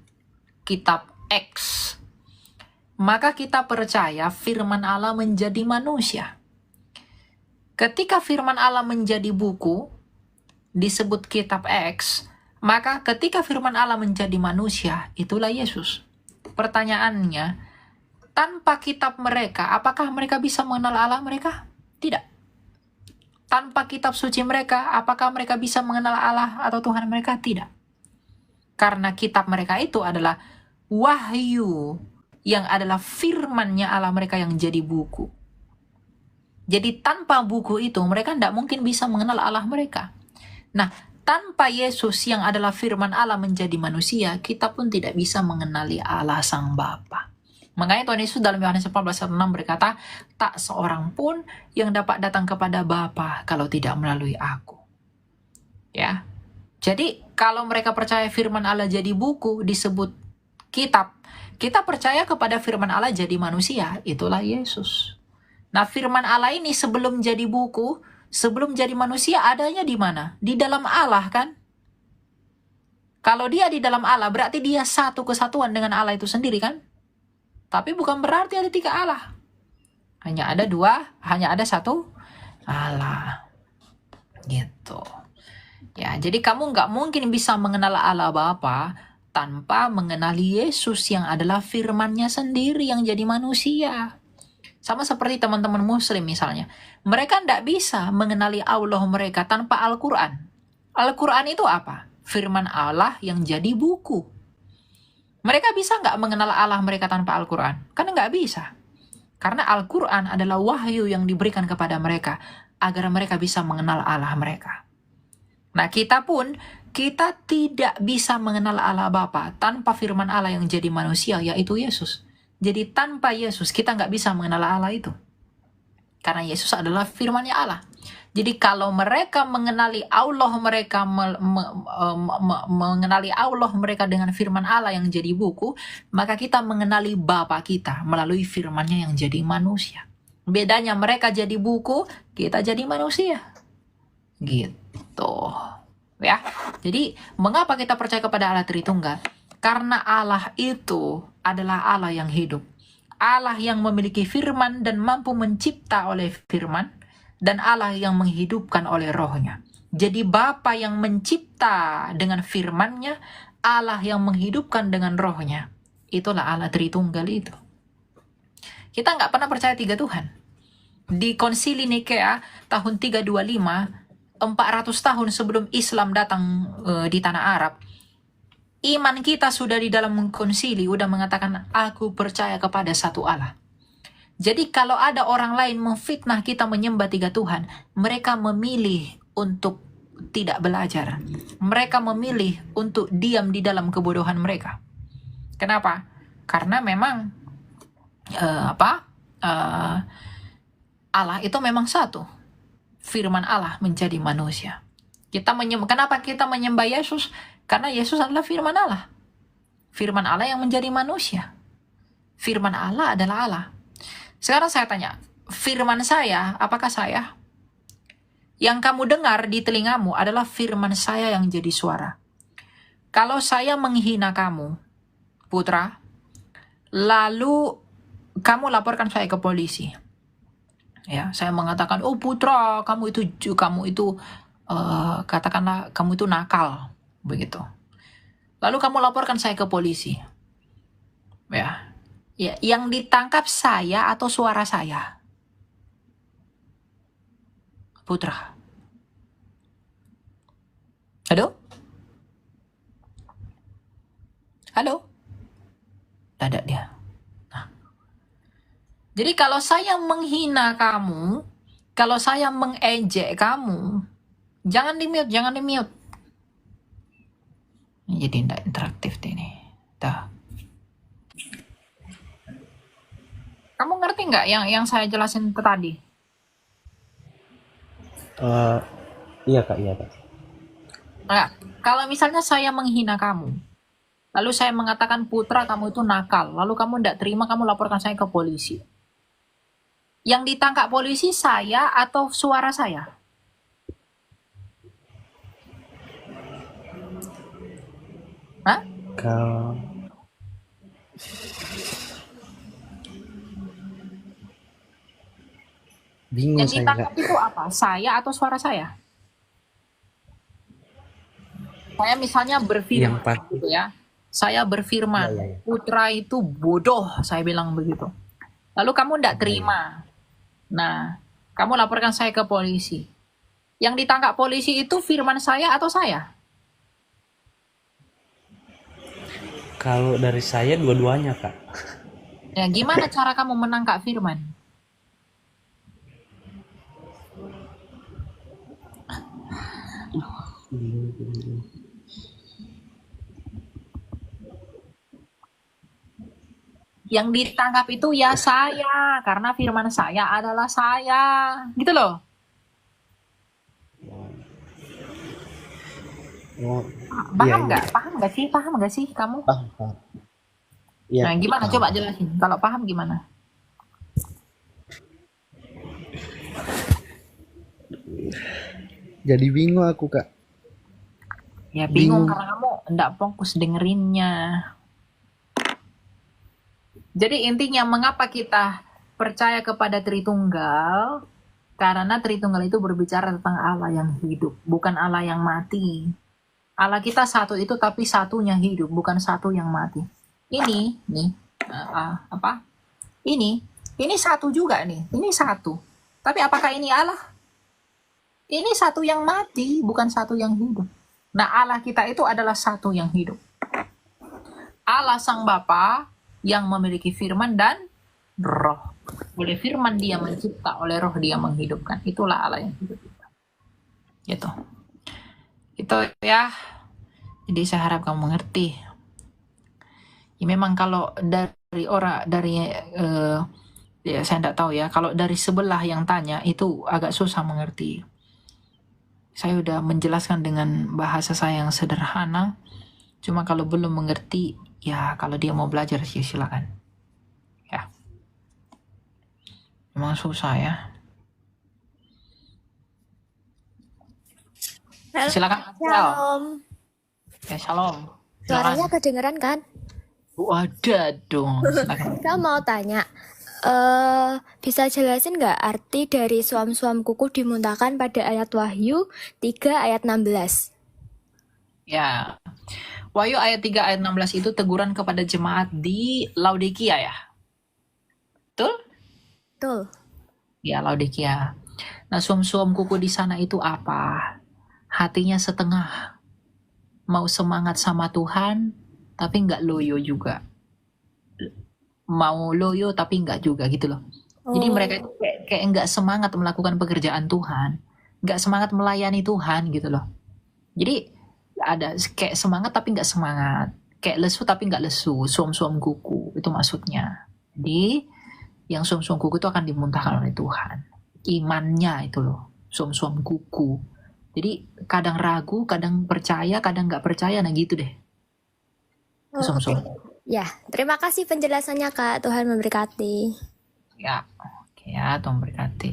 kitab X, maka kita percaya firman Allah menjadi manusia. Ketika firman Allah menjadi buku, disebut kitab X, maka ketika firman Allah menjadi manusia, itulah Yesus. Pertanyaannya, tanpa kitab mereka, apakah mereka bisa mengenal Allah mereka? Tidak. Tanpa kitab suci mereka, apakah mereka bisa mengenal Allah atau Tuhan mereka? Tidak. Karena kitab mereka itu adalah wahyu, yang adalah firmannya Allah mereka yang jadi buku. Jadi tanpa buku itu, mereka tidak mungkin bisa mengenal Allah mereka. Nah, tanpa Yesus yang adalah firman Allah menjadi manusia, kita pun tidak bisa mengenali Allah Sang Bapa. Makanya Tuhan Yesus dalam Yohanes 14:6 berkata, tak seorang pun yang dapat datang kepada Bapa kalau tidak melalui aku. Ya. Jadi kalau mereka percaya firman Allah jadi buku, disebut kitab, kita percaya kepada firman Allah jadi manusia, itulah Yesus. Nah, firman Allah ini sebelum jadi buku, sebelum jadi manusia, adanya di mana? Di dalam Allah kan? Kalau dia di dalam Allah, berarti dia satu kesatuan dengan Allah itu sendiri kan? Tapi bukan berarti ada 3 Allah. Hanya ada 2, hanya ada 1 Allah. Gitu. Ya, jadi kamu nggak mungkin bisa mengenal Allah Bapa tanpa mengenali Yesus yang adalah firman-Nya sendiri yang jadi manusia. Sama seperti teman-teman muslim misalnya. Mereka tidak bisa mengenali Allah mereka tanpa Al-Quran. Al-Quran itu apa? Firman Allah yang jadi buku. Mereka bisa nggak mengenal Allah mereka tanpa Al-Quran? Karena nggak bisa. Karena Al-Quran adalah wahyu yang diberikan kepada mereka agar mereka bisa mengenal Allah mereka. Nah, kita pun, kita tidak bisa mengenal Allah Bapa tanpa firman Allah yang jadi manusia, yaitu Yesus. Jadi tanpa Yesus, kita nggak bisa mengenal Allah itu. Karena Yesus adalah firman-Nya Allah. Jadi kalau mereka mengenali Allah mereka, mengenali Allah mereka dengan firman Allah yang jadi buku, maka kita mengenali Bapa kita melalui firman-Nya yang jadi manusia. Bedanya mereka jadi buku, kita jadi manusia. Gitu. Ya. Jadi mengapa kita percaya kepada Allah Tritunggal? Karena Allah itu adalah Allah yang hidup. Allah yang memiliki firman dan mampu mencipta oleh firman, dan Allah yang menghidupkan oleh rohnya. Jadi Bapa yang mencipta dengan firman-Nya, Allah yang menghidupkan dengan rohnya. Itulah Allah Tritunggal itu. Kita nggak pernah percaya 3 Tuhan. Di Konsili Nikea tahun 325, 400 tahun sebelum Islam datang di tanah Arab, iman kita sudah di dalam konsili udah mengatakan aku percaya kepada satu Allah. Jadi kalau ada orang lain memfitnah kita menyembah 3 Tuhan, mereka memilih untuk tidak belajar. Mereka memilih untuk diam di dalam kebodohan mereka. Kenapa? Karena memang Allah itu memang satu. Firman Allah menjadi manusia. Kenapa kita menyembah Yesus? Karena Yesus adalah firman Allah. Firman Allah yang menjadi manusia. Firman Allah adalah Allah. Sekarang saya tanya, firman saya, apakah saya? Yang kamu dengar di telingamu adalah firman saya yang jadi suara. Kalau saya menghina kamu, putra, lalu kamu laporkan saya ke polisi. Ya, saya mengatakan, oh putra, katakanlah kamu itu nakal, begitu. Lalu kamu laporkan saya ke polisi. Ya, yang ditangkap saya atau suara saya, putra. Halo? Halo? Tidak ada dia. Jadi kalau saya menghina kamu, kalau saya mengejek kamu, jangan di-mute, jangan di-mute. Jadi tidak interaktif ini. Tuh. Kamu ngerti nggak yang saya jelasin tadi? Iya kak, iya kak. Nah, kalau misalnya saya menghina kamu, lalu saya mengatakan putra kamu itu nakal, lalu kamu tidak terima, kamu laporkan saya ke polisi. Yang ditangkap polisi saya atau suara saya? Hah? Kalau bingung Yang saya ditangkap kak. itu apa? Saya atau suara saya? Saya misalnya Yang berfirman pasti. gitu ya. Saya berfirman, Iya. putra itu bodoh, saya bilang begitu. Lalu kamu tidak terima. Nah, kamu laporkan saya ke polisi. Yang ditangkap polisi itu firman saya atau saya? Kalau dari saya dua-duanya kak. Ya, gimana cara kamu menangkap firman? Yang ditangkap itu ya saya, karena firman saya adalah saya. Gitu loh. Oh, Paham iya. nggak? Paham nggak sih? Paham nggak sih kamu? Paham. Iya. Nah, gimana? paham. Coba jelasin. Kalau paham gimana? Jadi bingung aku kak. Ya bingung Bingung. karena kamu nggak fokus dengerinnya. Jadi intinya mengapa kita percaya kepada Tritunggal? Karena Tritunggal itu berbicara tentang Allah yang hidup, bukan Allah yang mati. Allah kita satu itu tapi satunya hidup, bukan satu yang mati. Ini nih apa? Ini satu juga nih. Ini satu. Tapi apakah ini Allah? Ini satu yang mati, bukan satu yang hidup. Nah, Allah kita itu adalah satu yang hidup. Allah Sang Bapa yang memiliki firman dan roh. Oleh firman dia mencipta, oleh roh dia menghidupkan. Itulah Allah yang hidup. Gitu. Itu ya. Jadi saya harap kamu mengerti. Ya, memang kalau dari ya saya tidak tahu ya. Kalau dari sebelah yang tanya itu agak susah mengerti. Saya udah menjelaskan dengan bahasa saya yang sederhana. Cuma kalau belum mengerti, ya kalau dia mau belajar sih silakan. Ya. Memang susah ya. Silakan. Shalom. Ya, shalom. Suaranya kedengeran kan? Ada dong. Silakan. Saya mau tanya, bisa jelasin nggak arti dari suam-suam kuku dimuntahkan pada ayat Wahyu 3 ayat 16? Ya. Wahyu ayat 3 ayat 16 itu teguran kepada jemaat di Laodikia ya. Betul? Betul. Ya, Laodikia. Nah, suam-suam kuku di sana itu apa? Hatinya setengah. Mau semangat sama Tuhan, tapi nggak loyo juga. Mau loyo tapi nggak juga gitu loh. Jadi mereka itu kayak nggak semangat melakukan pekerjaan Tuhan, nggak semangat melayani Tuhan gitu loh. Jadi ada kayak semangat tapi nggak semangat, kayak lesu tapi nggak lesu, suam-suam kuku itu maksudnya. Jadi yang suam-suam kuku itu akan dimuntahkan oleh Tuhan. Imannya itu loh, suam-suam kuku. Jadi kadang ragu, kadang percaya, kadang nggak percaya, nah gitu deh. Suam-suam. Ya, terima kasih penjelasannya Kak. Tuhan memberkati. Ya, oke ya, Tuhan berkati.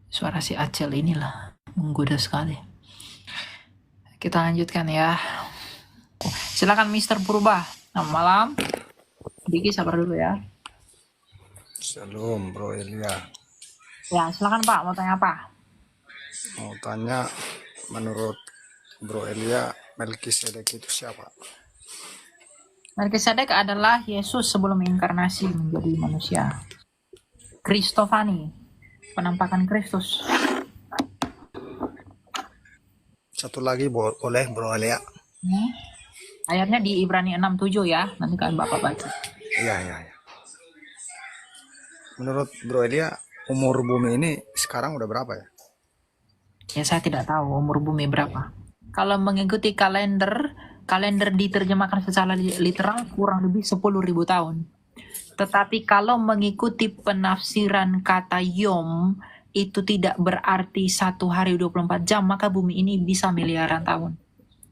Suara si Acel inilah menggoda sekali. Kita lanjutkan ya. Silakan Mr. Purba. Selamat malam. Diki sabar dulu ya. Shalom Bro Elia. Ya, silakan Pak, mau tanya apa? Mau tanya, menurut Bro Elia, Melkisedek itu siapa? Melkisedek adalah Yesus sebelum inkarnasi menjadi manusia. Kristofani, penampakan Kristus. Satu lagi boleh Bro Elia? Ayatnya di Ibrani 6:7 ya. Nanti kan Bapak baca. Iya. Menurut Bro Elia, umur bumi ini sekarang udah berapa ya? Ya, saya tidak tahu umur bumi berapa. Kalau mengikuti kalender diterjemahkan secara literal kurang lebih 10.000 tahun. Tetapi kalau mengikuti penafsiran kata yom, itu tidak berarti 1 hari 24 jam, maka bumi ini bisa miliaran tahun.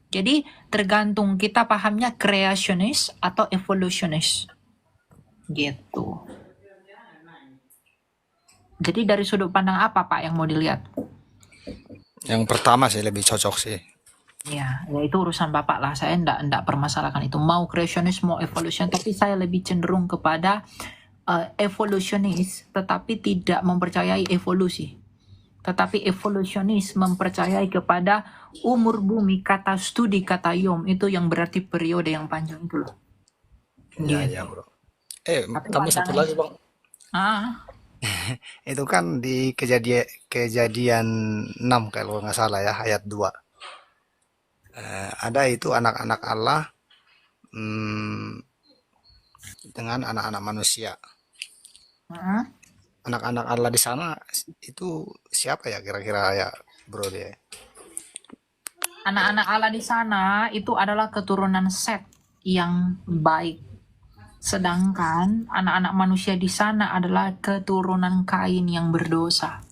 Jadi tergantung kita pahamnya kreasionis atau evolusionis. Gitu. Jadi dari sudut pandang apa Pak yang mau dilihat? Yang pertama sih lebih cocok sih. Ya itu urusan Bapak lah. Saya enggak permasalahkan itu. Mau kreasionis, mau evolution. Tapi saya lebih cenderung kepada evolusionis, tetapi tidak mempercayai evolusi. Tetapi evolusionis mempercayai kepada umur bumi, kata studi, kata yom. Itu yang berarti periode yang panjang itu loh. Iya Bro. Kamu satu lagi Bang. Itu kan di kejadian 6 kalau nggak salah ya, ayat 2. Ada itu anak-anak Allah dengan anak-anak manusia. Anak-anak Allah di sana itu siapa ya kira-kira ya Bro dia? Anak-anak Allah di sana itu adalah keturunan Set yang baik. Sedangkan anak-anak manusia di sana adalah keturunan Kain yang berdosa.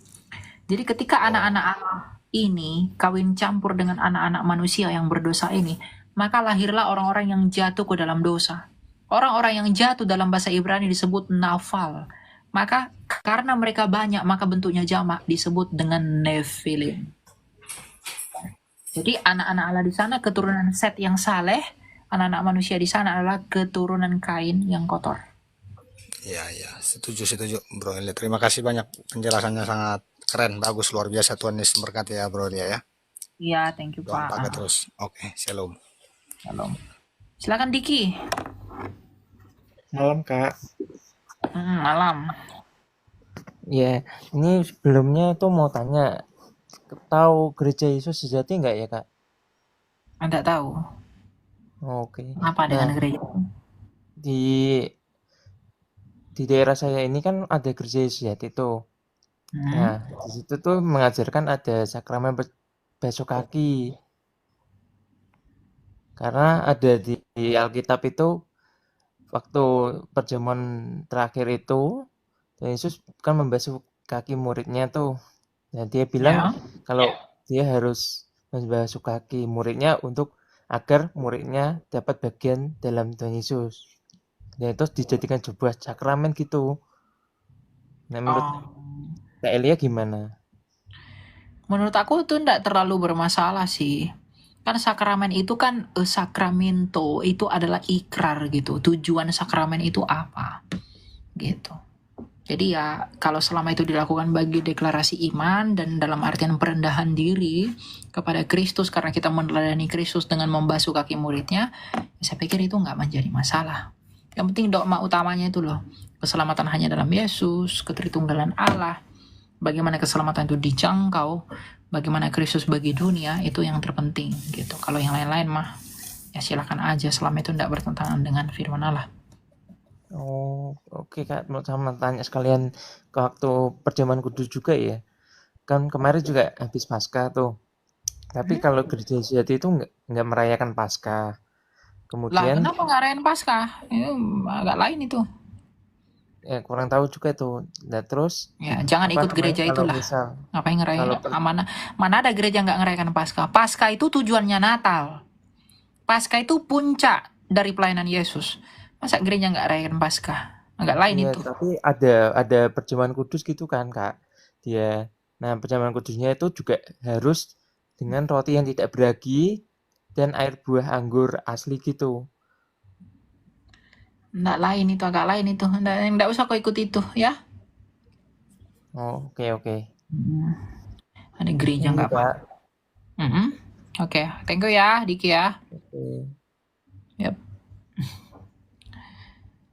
Jadi ketika anak-anak Allah ini kawin campur dengan anak-anak manusia yang berdosa ini, maka lahirlah orang-orang yang jatuh ke dalam dosa. Orang-orang yang jatuh dalam bahasa Ibrani disebut nafal. Maka karena mereka banyak, maka bentuknya jamak disebut dengan Nephilim. Jadi anak-anak Allah di sana keturunan Set yang saleh, anak-anak manusia di sana adalah keturunan Kain yang kotor. Iya, setuju Bro Elia. Terima kasih banyak, penjelasannya sangat keren, bagus, luar biasa. Tuhan Yesus memberkati ya Bro Elia ya. Iya, thank you Pak. Pakai terus. Oke, shalom. Shalom. Silakan Diki. Malam Kak. Malam. Ya, ini sebelumnya tuh mau tanya, tahu gereja Yesus sejati nggak ya Kak? Nggak tahu. Oke. Apa dengan gereja? Di daerah saya ini kan ada gereja Yesus sejati tuh. Nah, di situ tuh mengajarkan ada sakramen basuh kaki. Karena ada di Alkitab itu waktu perjamuan terakhir itu Yesus kan membasuh kaki muridnya tuh. Nah, dia bilang kalau dia harus membasuh kaki muridnya untuk agar muridnya dapat bagian dalam Tuhan Yesus. Dan itu dijadikan sebuah sakramen gitu. Nah, menurut Kak Elia gimana? Menurut aku itu enggak terlalu bermasalah sih. Kan sakramen itu kan sakramento itu adalah ikrar gitu. Tujuan sakramen itu apa? Gitu. Jadi ya kalau selama itu dilakukan bagi deklarasi iman dan dalam artian perendahan diri kepada Kristus karena kita meneladani Kristus dengan membasuh kaki muridnya, ya saya pikir itu nggak menjadi masalah. Yang penting dogma utamanya itu loh, keselamatan hanya dalam Yesus, ketritunggalan Allah, bagaimana keselamatan itu dijangkau, bagaimana Kristus bagi dunia, itu yang terpenting gitu. Kalau yang lain-lain mah ya silakan aja selama itu tidak bertentangan dengan firman Allah. Oh, oke Kak, mau sama tanya sekalian ke waktu perjamuan kudus juga ya. Kan kemarin juga habis Paskah tuh. Tapi kalau gereja sejati itu nggak merayakan Paskah. Lah Kemudian kenapa nggak rayain Paskah? Itu agak lain itu. ya kurang tahu juga tuh. Nah terus Ya jangan apa ikut namanya gereja kalau itulah. misal Ngapain ngerayain? kalau Mana ada gereja nggak ngerayakan Paskah? Paskah itu tujuannya Natal. Paskah itu puncak dari pelayanan Yesus. Masa gereja nggak rayakan Paskah? Agak lain iya itu. tapi ada perjamuan kudus gitu kan Kak. Nah perjamuan kudusnya itu juga harus dengan roti yang tidak beragi dan air buah anggur asli gitu. Nggak lain itu, agak lain itu. Nggak usah kau ikut itu ya. Oh, oke. Ada gereja Ini nggak apa? Kak. Oke, thank you ya, Diki ya. Oke. Yap.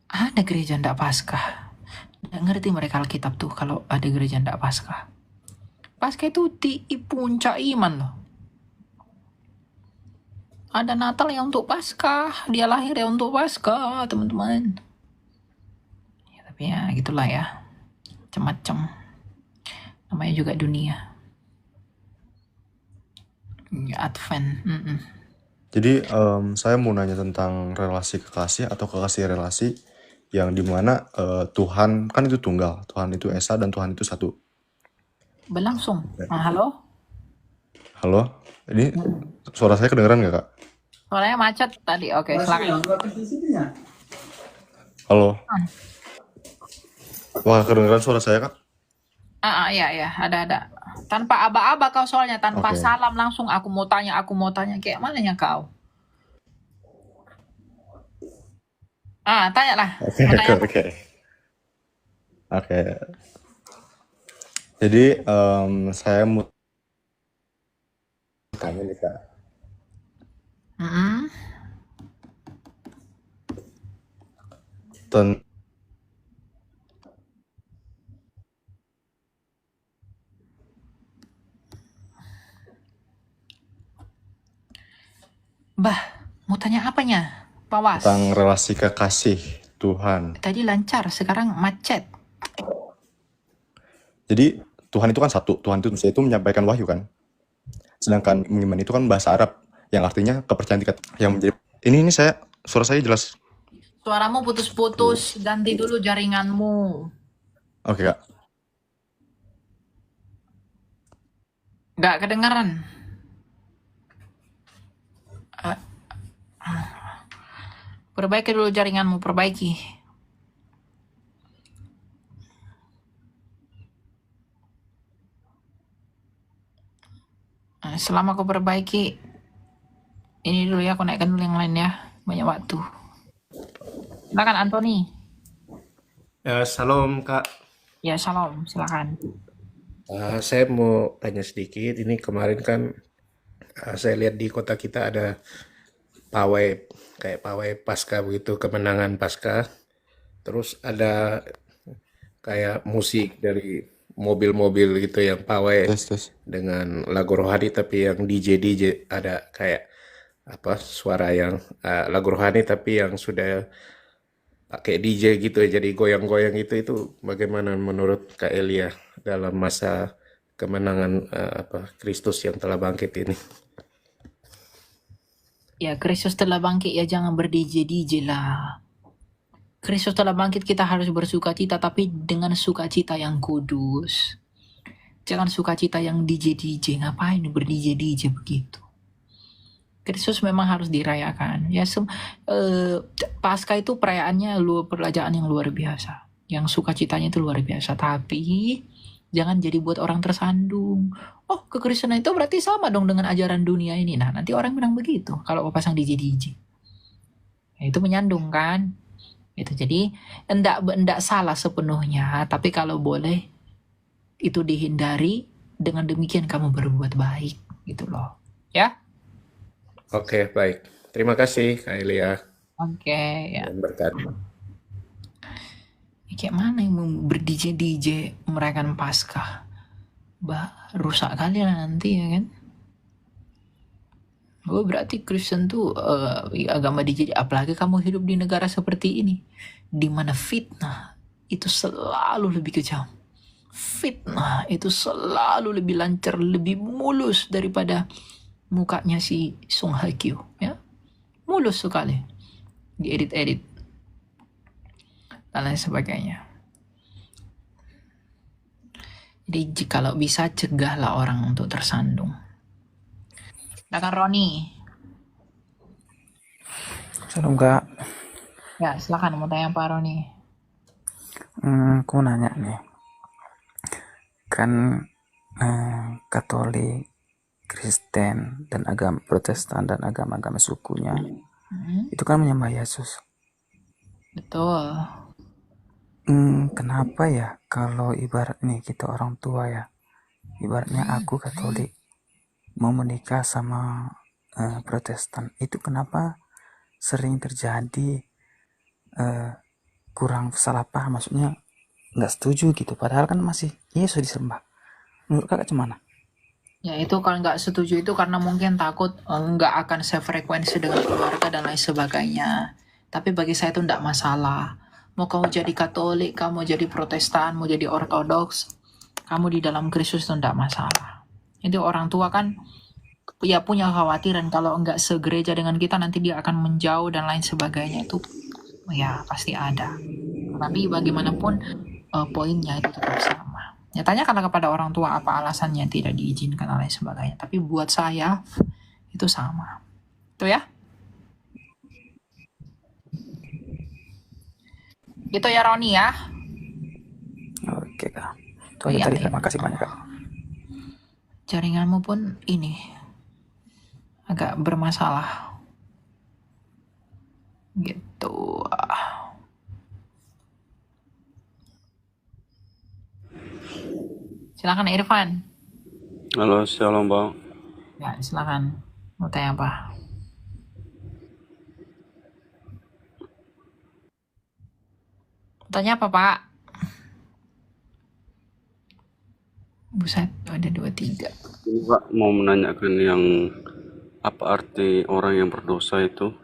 Ada gereja ndak Paskah. Nggak ngerti mereka Alkitab tuh kalau ada gereja ndak Paskah. Paskah itu di puncak iman loh. Ada Natal yang untuk Paskah, dia lahir ya untuk Paskah, teman-teman. Ya, tapi ya gitulah ya, macam-macam. Namanya juga dunia. Ya, Advent. Jadi saya mau nanya tentang relasi kekasih atau kekasih relasi yang dimana Tuhan kan itu tunggal, Tuhan itu Esa dan Tuhan itu satu. Berlangsung. Halo? Halo, ini suara saya kedengeran nggak Kak? Suaranya macet tadi. Oke, silakan. Halo, wah kedengeran suara saya Kak? Iya, ada. Tanpa aba-aba kau soalnya, tanpa Oke. salam langsung aku mau tanya. Kayak mananya kau? Tanya lah. Oke. Mau tanya apa? Oke. Jadi saya mau tanya nih Kak. Ten- Mau tanya apanya? Pawas. tentang relasi kekasih Tuhan. Tadi lancar, sekarang macet. Jadi Tuhan itu kan satu, Tuhan itu menyampaikan wahyu kan. Sedangkan iman itu kan bahasa Arab yang artinya kepercayaan tingkat yang menjadi. Ini suara saya jelas. Suaramu putus-putus, ganti dulu jaringanmu. Oke Kak. Nggak kedengeran. Perbaiki dulu jaringanmu, perbaiki. Selama kau perbaiki, ini dulu ya, aku naikkan dulu yang lain ya. Banyak waktu. Silakan Anthony. Salam Kak. Ya, salam, silakan. Saya mau tanya sedikit. Ini kemarin kan saya lihat di kota kita ada pawai, kayak pawai Paskah begitu, kemenangan Paskah. Terus ada kayak musik dari mobil-mobil gitu yang pawai dengan lagu rohani, tapi yang DJ ada kayak suara yang lagu rohani tapi yang sudah pakai DJ gitu ya, jadi goyang-goyang itu bagaimana menurut Kak Elia dalam masa kemenangan Kristus yang telah bangkit ini? Ya, Kristus telah bangkit ya, jangan ber-DJ lah. Kristus telah bangkit, kita harus bersukacita, tapi dengan sukacita yang kudus. Jangan sukacita yang DJ. Ngapain ber-DJ begitu? Kristus memang harus dirayakan. Ya, Paskah itu perayaannya perayaan yang luar biasa. Yang sukacitanya itu luar biasa. Tapi jangan jadi buat orang tersandung. Oh, kekristenan itu berarti sama dong dengan ajaran dunia ini. Nah, nanti orang bilang begitu kalau pasang DJ. Ya, itu menyandung kan? Itu jadi enggak salah sepenuhnya, tapi kalau boleh itu dihindari, dengan demikian kamu berbuat baik gitu loh. Ya? Oke, baik. Terima kasih Kak Elia. Oke, ya. Dan berkat. Kayak mana yang mau ber-DJ merayakan Paskah? Rusak kali lah nanti ya kan? Oh, berarti Kristen tuh agama DJ, apalagi kamu hidup di negara seperti ini, di mana fitnah itu selalu lebih kejam. Fitnah itu selalu lebih lancar, lebih mulus daripada mukanya si Song Hye Kyo, ya. Mulus sekali. Diedit-edit dan lain sebagainya. Jadi kalau bisa cegahlah orang untuk tersandung. Silakan Roni. Shalom Kak. Ya, silakan mau tanya apa Roni? Aku nanya nih. Kan Katolik, Kristen, dan agama Protestan dan agama-agama sukunya itu kan menyembah Yesus. Betul. Kenapa ya kalau ibarat nih kita orang tua ya, ibaratnya aku Katolik mau menikah sama Protestan, itu kenapa sering terjadi kurang salah paham, maksudnya nggak setuju gitu, padahal kan masih Yesus disembah. Menurut kakak gimana? Ya itu kalau nggak setuju itu karena mungkin takut nggak akan sefrekuensi dengan keluarga dan lain sebagainya. Tapi bagi saya itu nggak masalah. Mau kamu jadi Katolik, kamu jadi Protestan, mau jadi Ortodoks, kamu di dalam Kristus itu nggak masalah. Itu orang tua kan ya punya khawatiran kalau nggak segereja dengan kita nanti dia akan menjauh dan lain sebagainya, itu ya pasti ada. Tapi bagaimanapun poinnya itu tetap sama. Ya tanyakanlah kepada orang tua apa alasannya tidak diizinkan dan lain sebagainya. Tapi buat saya itu sama. Itu ya. Itu ya Roni ya. Oke Kak. Itu aja tadi, terima kasih banyak Kak. Jaringanmu pun ini agak bermasalah. Gitu. Silakan Irfan. Halo, shalom Bang. Ya, silakan. Mau tanya apa? Tanya apa, Pak? Buset, ada 23. Ini Pak mau menanyakan yang apa arti orang yang berdosa itu?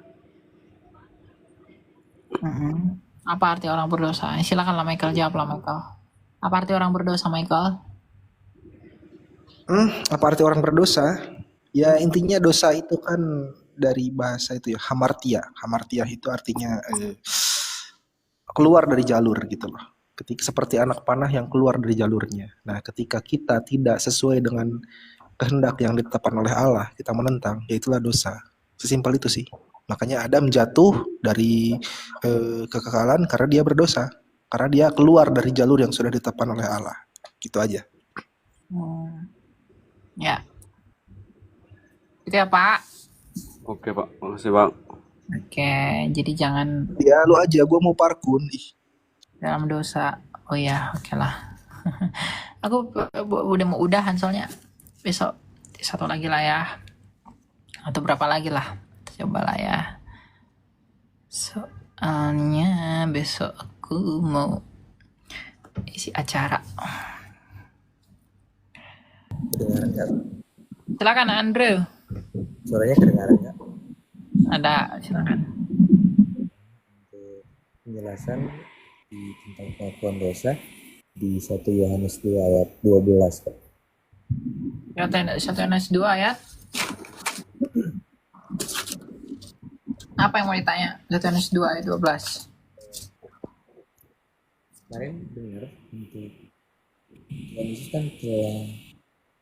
Apa arti orang berdosa? Silakanlah Michael, jawablah Michael. Apa arti orang berdosa, Michael? Apa arti orang berdosa? Ya intinya dosa itu kan dari bahasa itu ya, hamartia. Hamartia itu artinya keluar dari jalur gitu loh. Ketika seperti anak panah yang keluar dari jalurnya. Nah, ketika kita tidak sesuai dengan kehendak yang ditetapkan oleh Allah, kita menentang, ya itulah dosa. Sesimpel itu sih. Makanya Adam jatuh dari kekekalan karena dia berdosa. Karena dia keluar dari jalur yang sudah ditetapkan oleh Allah. Gitu aja. Ya. Itu ya, Pak. Oke Pak, makasih Bang. Oke, jadi jangan Ya lu aja, gue mau parkun. dalam dosa. Oh ya, oke lah. Aku udah mau udahan soalnya besok satu lagi lah ya. Atau berapa lagi lah. Cobalah ya. Soalnya besok aku mau isi acara. Kedengaran nggak? Silakan Andrew. Suaranya kedengaran nggak? Ada, silakan. Untuk penjelasan tentang pengakuan dosa di 1 Yohanes 2 ayat 12, Pak. 1 Yohanes 2 ayat. Apa yang mau ditanya? 1 Yohanes 2 ayat 12. Kemarin dengar untuk Tuhan Yesus kan telah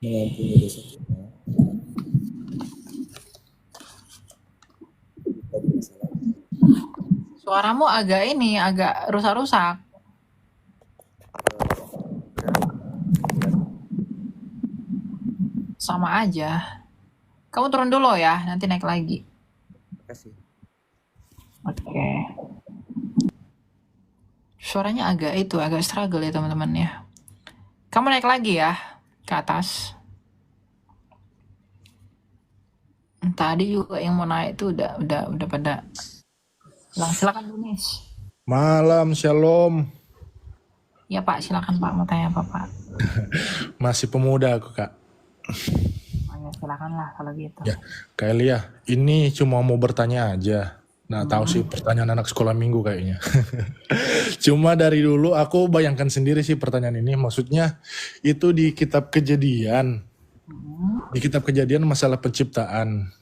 mengampuni dosa kita. Suaramu agak rusak-rusak. Sama aja. Kamu turun dulu ya, nanti naik lagi. Terima kasih. Oke. Suaranya agak struggle ya teman-teman ya. Kamu naik lagi ya ke atas. Tadi juga yang mau naik tuh udah pada. Silakan Dunis. Malam, shalom. Ya Pak, silakan Pak, mau tanya apa Pak? Masih pemuda aku, Kak. Oh, ya, silakanlah kalau gitu. Ya, Kak Elia, ini cuma mau bertanya aja. Nah, tahu sih pertanyaan anak sekolah minggu kayaknya. Cuma dari dulu aku bayangkan sendiri sih pertanyaan ini. Maksudnya itu di kitab Kejadian. Di kitab Kejadian masalah penciptaan.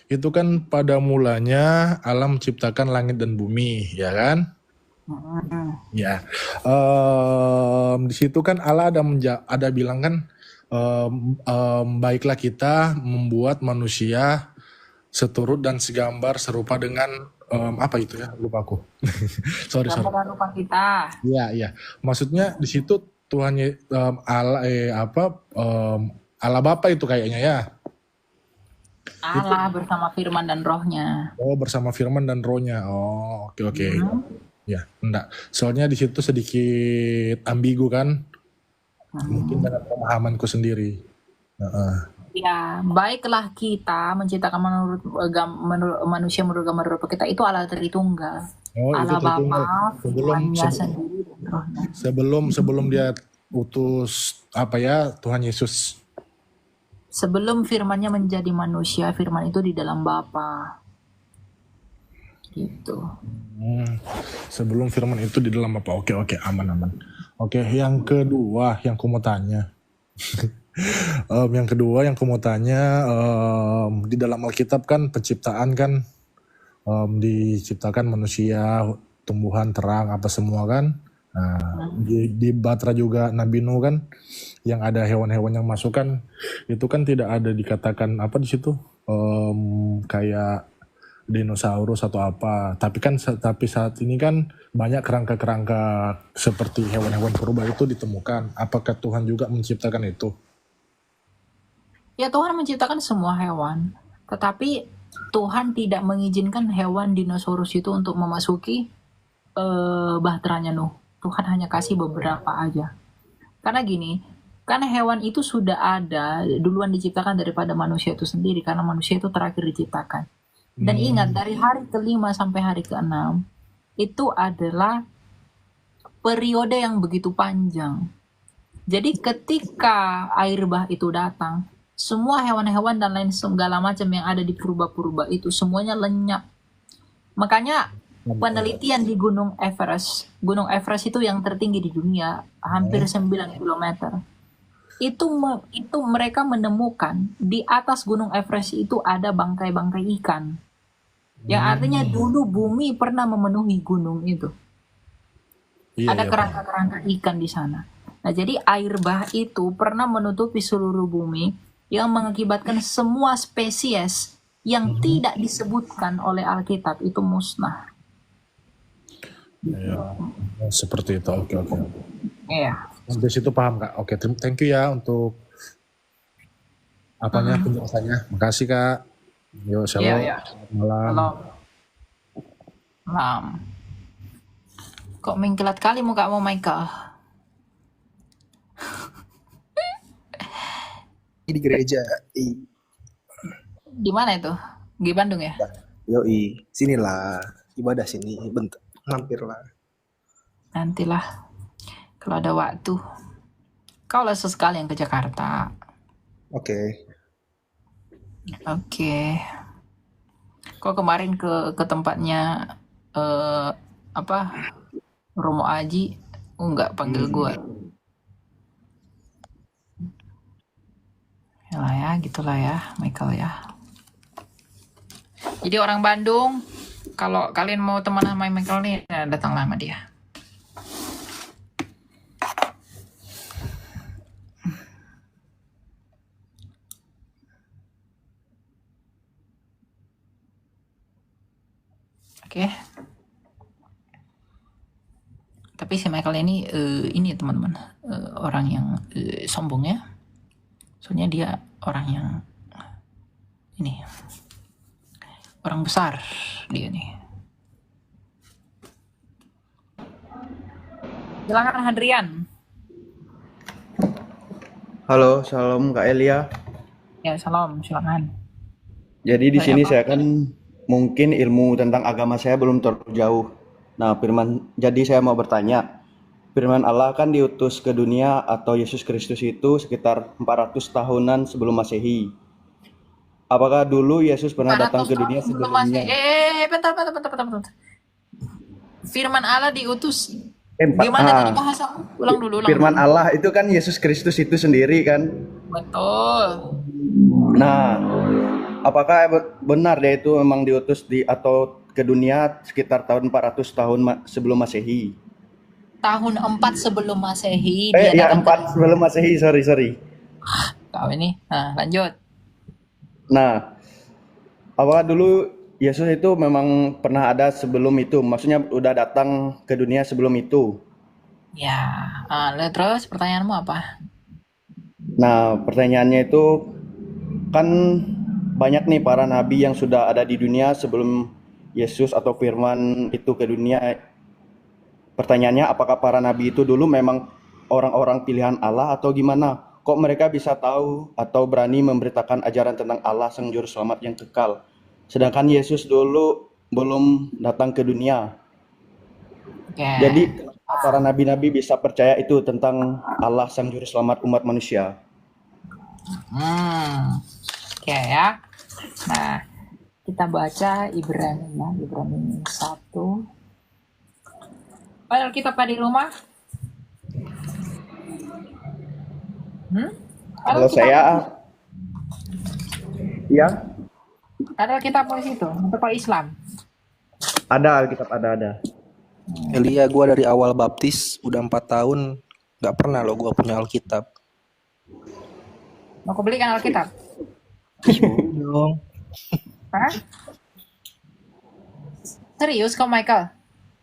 Itu kan pada mulanya Allah menciptakan langit dan bumi, ya kan? Ya. Di situ kan Allah ada bilang kan, baiklah kita membuat manusia seturut dan segambar serupa dengan apa itu ya, lupa aku. sorry. Jangan lupa kita. Iya. Maksudnya di situ Tuhan Allah Allah Bapa itu kayaknya ya. Allah bersama firman dan rohnya. Oh, bersama firman dan rohnya. Oh, oke. Ya, enggak. Soalnya di situ sedikit ambigu kan. Mungkin dengan pemahamanku sendiri. Ya, baiklah kita menciptakan menurut manusia menurut gambar rupa kita, itu Allah Tritunggal. Oh, Allah itu Tritunggal. Bapa, Tuhannya sendiri dan rohnya. Sebelum dia utus Tuhan Yesus. Sebelum firmannya menjadi manusia, firman itu di dalam Bapa. Gitu. Sebelum firman itu di dalam Bapa. Oke, aman. Oke, yang kedua yang aku mau tanya. Di dalam Alkitab kan penciptaan kan diciptakan manusia, tumbuhan, terang, apa semua kan. Nah, di Batra juga Nabi Nuh kan, yang ada hewan-hewan yang masuk kan, itu kan tidak ada dikatakan apa di situ, kayak dinosaurus atau apa. Tapi saat ini kan banyak kerangka-kerangka seperti hewan-hewan purba itu ditemukan. Apakah Tuhan juga menciptakan itu? Ya, Tuhan menciptakan semua hewan, tetapi Tuhan tidak mengizinkan hewan dinosaurus itu untuk memasuki bahteranya Nuh. Tuhan hanya kasih beberapa aja. Karena gini, karena hewan itu sudah ada duluan diciptakan daripada manusia itu sendiri, karena manusia itu terakhir diciptakan. Dan ingat, dari hari ke-5 sampai hari ke-6 itu adalah periode yang begitu panjang. Jadi ketika air bah itu datang, semua hewan-hewan dan lain segala macam yang ada di purba-purba itu semuanya lenyap. Makanya penelitian di Gunung Everest itu yang tertinggi di dunia, hampir 9 km. Itu mereka menemukan di atas Gunung Everest itu ada bangkai-bangkai ikan. Yang artinya dulu bumi pernah memenuhi gunung itu. Ada kerangka-kerangka ikan di sana. Nah, jadi air bah itu pernah menutupi seluruh bumi yang mengakibatkan semua spesies yang tidak disebutkan oleh Alkitab itu musnah. Ya, seperti itu. Oke. Iya. Dari situ paham, Kak. Oke, thank you ya untuk penjelasannya. Makasih, Kak. Yo, shalom. Iya. Malam. Malam. Kok mengkilat kali mukamu, Michael? Di gereja. Di mana itu? Di Bandung ya? Yoi, sinilah ibadah sini, bentar, mampirlah. Nantilah, kalau ada waktu. Kau lah sesekali yang ke Jakarta. Oke. Kau kemarin ke tempatnya Romo Aji, enggak panggil gue. Yalah ya, gitulah ya, Michael ya. Jadi orang Bandung, kalau kalian mau teman sama Michael nih, datanglah sama dia. Oke. Tapi si Michael ini teman-teman, orang yang sombong ya. Soalnya dia orang yang orang besar dia nih. Silakan Hadrian. Halo, salam Kak Elia. Ya, salam, silakan. Jadi di Baik, sini apa? saya kan mungkin ilmu tentang agama saya belum terlalu jauh. Nah, jadi saya mau bertanya, firman Allah kan diutus ke dunia atau Yesus Kristus itu sekitar 400 tahunan sebelum Masehi. Apakah dulu Yesus pernah datang 400 ke tahun dunia sebelum Masehi. sebelumnya? Bentar. Firman Allah diutus. Empat. Gimana tadi bahasa? Ulang dulu. Firman Allah itu kan Yesus Kristus itu sendiri kan. Betul. Nah, apakah benar dia itu memang diutus atau ke dunia sekitar tahun 400 tahun sebelum Masehi? Tahun 4 sebelum Masehi Ya, dia datang 4 sebelum Masehi, sorry. kau ini. Nah, lanjut. Nah, apakah dulu Yesus itu memang pernah ada sebelum itu? Maksudnya udah datang ke dunia sebelum itu? Ya, terus pertanyaanmu apa? Nah, pertanyaannya itu kan banyak nih para nabi yang sudah ada di dunia sebelum Yesus atau firman itu ke dunia. Pertanyaannya, apakah para nabi itu dulu memang orang-orang pilihan Allah atau gimana? Kok mereka bisa tahu atau berani memberitakan ajaran tentang Allah Sang Juru Selamat yang kekal? Sedangkan Yesus dulu belum datang ke dunia. Jadi para nabi-nabi bisa percaya itu tentang Allah Sang Juru Selamat umat manusia? Oke ya. Nah, kita baca Ibrani 1. Padahal kita di rumah. Kalau saya, ya. Ada Alkitab di situ untuk Islam. Ada Alkitab, ada. Elia, gue dari awal baptis udah 4 tahun nggak pernah lo gue punya Alkitab. Mau kau belikan Alkitab? Dong. Hah? Serius kau Michael?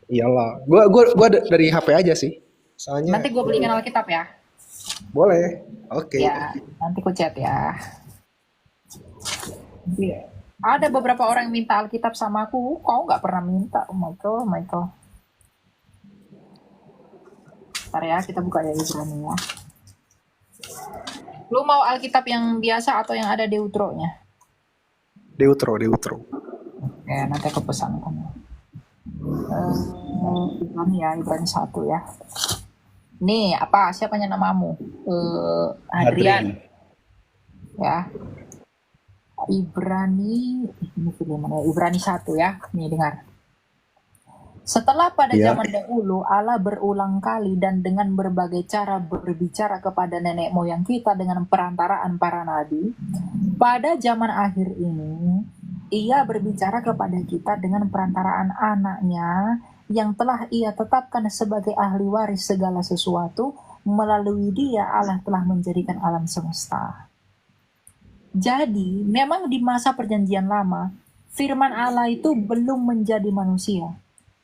Iyalah, gua dari HP aja sih. Soalnya Nanti gue belikan Alkitab ya. boleh. Oke. Ya, nanti ku chat ya. Ada beberapa orang yang minta Alkitab sama aku, kau nggak pernah minta, Michael. Ntar ya, kita buka ya Ibrani ya. Lu mau Alkitab yang biasa atau yang ada Deutro-nya? Deutro. Oke, nanti aku pesankan. Ibrani 1 ya. Nih, siapanya namamu? Hadrian. Ya. Ibrani 1 ya. Nih, dengar. Setelah pada zaman dahulu Allah berulang kali dan dengan berbagai cara berbicara kepada nenek moyang kita dengan perantaraan para nabi, pada zaman akhir ini Ia berbicara kepada kita dengan perantaraan anaknya yang telah Ia tetapkan sebagai ahli waris segala sesuatu. Melalui Dia Allah telah menjadikan alam semesta. Jadi memang di masa perjanjian lama firman Allah itu belum menjadi manusia.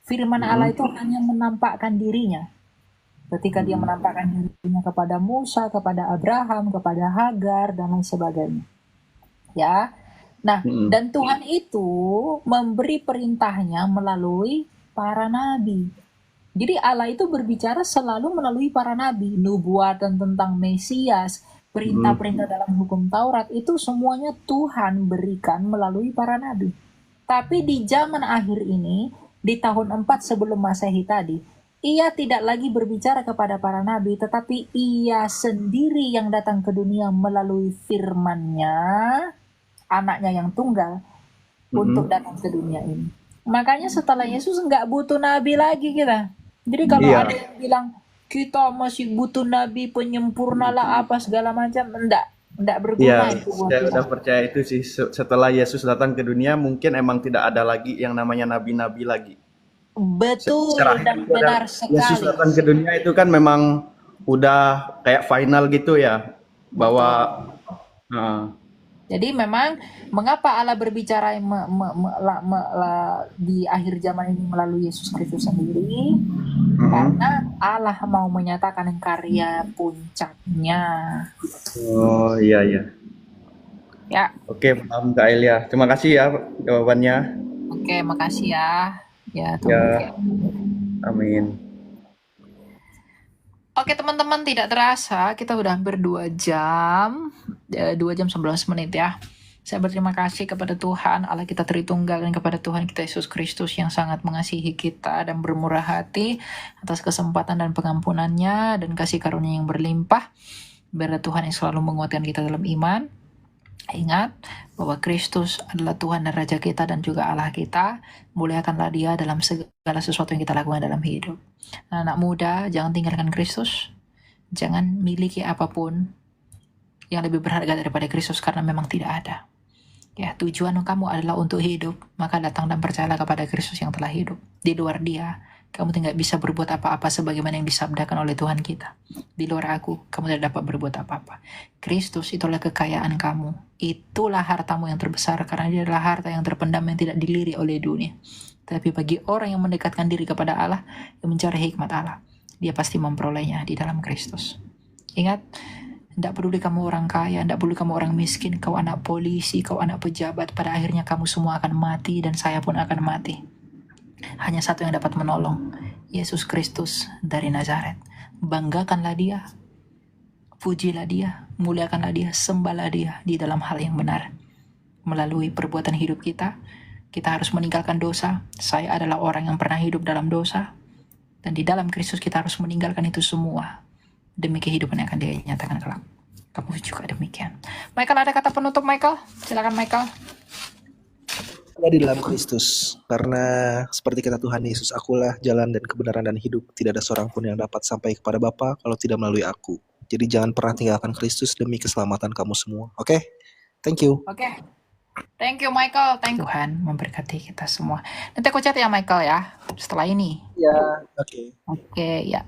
Firman Allah itu hanya menampakkan dirinya. Ketika dia menampakkan dirinya kepada Musa, kepada Abraham, kepada Hagar, dan lain sebagainya. Ya, nah, dan Tuhan itu memberi perintahnya melalui para nabi. Jadi Allah itu berbicara selalu melalui para nabi. Nubuatan tentang Mesias, perintah-perintah dalam hukum Taurat, itu semuanya Tuhan berikan melalui para nabi. Tapi di zaman akhir ini, di tahun 4 sebelum Masehi tadi, Ia tidak lagi berbicara kepada para nabi, tetapi Ia sendiri yang datang ke dunia melalui firman-Nya, anaknya yang tunggal, untuk datang ke dunia ini. Makanya setelah Yesus nggak butuh nabi lagi kita. Jadi kalau ada yang bilang kita masih butuh nabi penyempurna lah apa segala macam, enggak berguna itu buat saya kita. udah percaya itu sih. Setelah Yesus datang ke dunia, mungkin emang tidak ada lagi yang namanya nabi-nabi lagi. Betul dan benar sekali. Yesus datang ke dunia itu kan memang udah kayak final gitu ya, bahwa Jadi memang mengapa Allah berbicara di akhir zaman ini melalui Yesus Kristus sendiri? Karena Allah mau menyatakan karya puncaknya. Oh iya. Ya. Oke, paham Kak Elia. Terima kasih ya jawabannya. Oke, makasih ya. Ya, Ya. Amin. Oke teman-teman, tidak terasa kita udah hampir 2 jam, 2 jam 11 menit ya. Saya berterima kasih kepada Tuhan Allah kita Tritunggal dan kepada Tuhan kita Yesus Kristus yang sangat mengasihi kita dan bermurah hati atas kesempatan dan pengampunannya dan kasih karunia yang berlimpah. Biarlah Tuhan yang selalu menguatkan kita dalam iman. Ingat bahwa Kristus adalah Tuhan dan Raja kita dan juga Allah kita. Muliakanlah Dia dalam segala sesuatu yang kita lakukan dalam hidup. Anak muda, jangan tinggalkan Kristus. Jangan miliki apapun yang lebih berharga daripada Kristus karena memang tidak ada. Ya, tujuan kamu adalah untuk hidup, maka datang dan percayalah kepada Kristus yang telah hidup. Di luar Dia, kamu tidak bisa berbuat apa-apa sebagaimana yang disabdakan oleh Tuhan kita. Di luar aku, kamu tidak dapat berbuat apa-apa. Kristus itulah kekayaan kamu. Itulah hartamu yang terbesar karena dia adalah harta yang terpendam yang tidak dilirik oleh dunia. Tapi bagi orang yang mendekatkan diri kepada Allah, yang mencari hikmat Allah, dia pasti memperolehnya di dalam Kristus. Ingat, tidak peduli kamu orang kaya, tidak peduli kamu orang miskin, kau anak polisi, kau anak pejabat, pada akhirnya kamu semua akan mati dan saya pun akan mati. Hanya satu yang dapat menolong, Yesus Kristus dari Nazaret. Banggakanlah Dia, pujilah Dia, muliakanlah Dia, sembahlah Dia di dalam hal yang benar. Melalui perbuatan hidup kita harus meninggalkan dosa. Saya adalah orang yang pernah hidup dalam dosa, dan di dalam Kristus kita harus meninggalkan itu semua demi kehidupan yang akan Dia nyatakan kelak. Kamu juga demikian. Michael, ada kata penutup Michael? Silakan Michael. Di dalam Kristus, karena seperti kata Tuhan Yesus, akulah jalan dan kebenaran dan hidup, tidak ada seorang pun yang dapat sampai kepada Bapa kalau tidak melalui aku. Jadi jangan pernah tinggalkan Kristus demi keselamatan kamu semua. Oke? Thank you. Oke. Thank you Michael. Thank you. Tuhan memberkati kita semua. Nanti aku chat ya Michael ya setelah ini. Ya, oke. Oke, ya.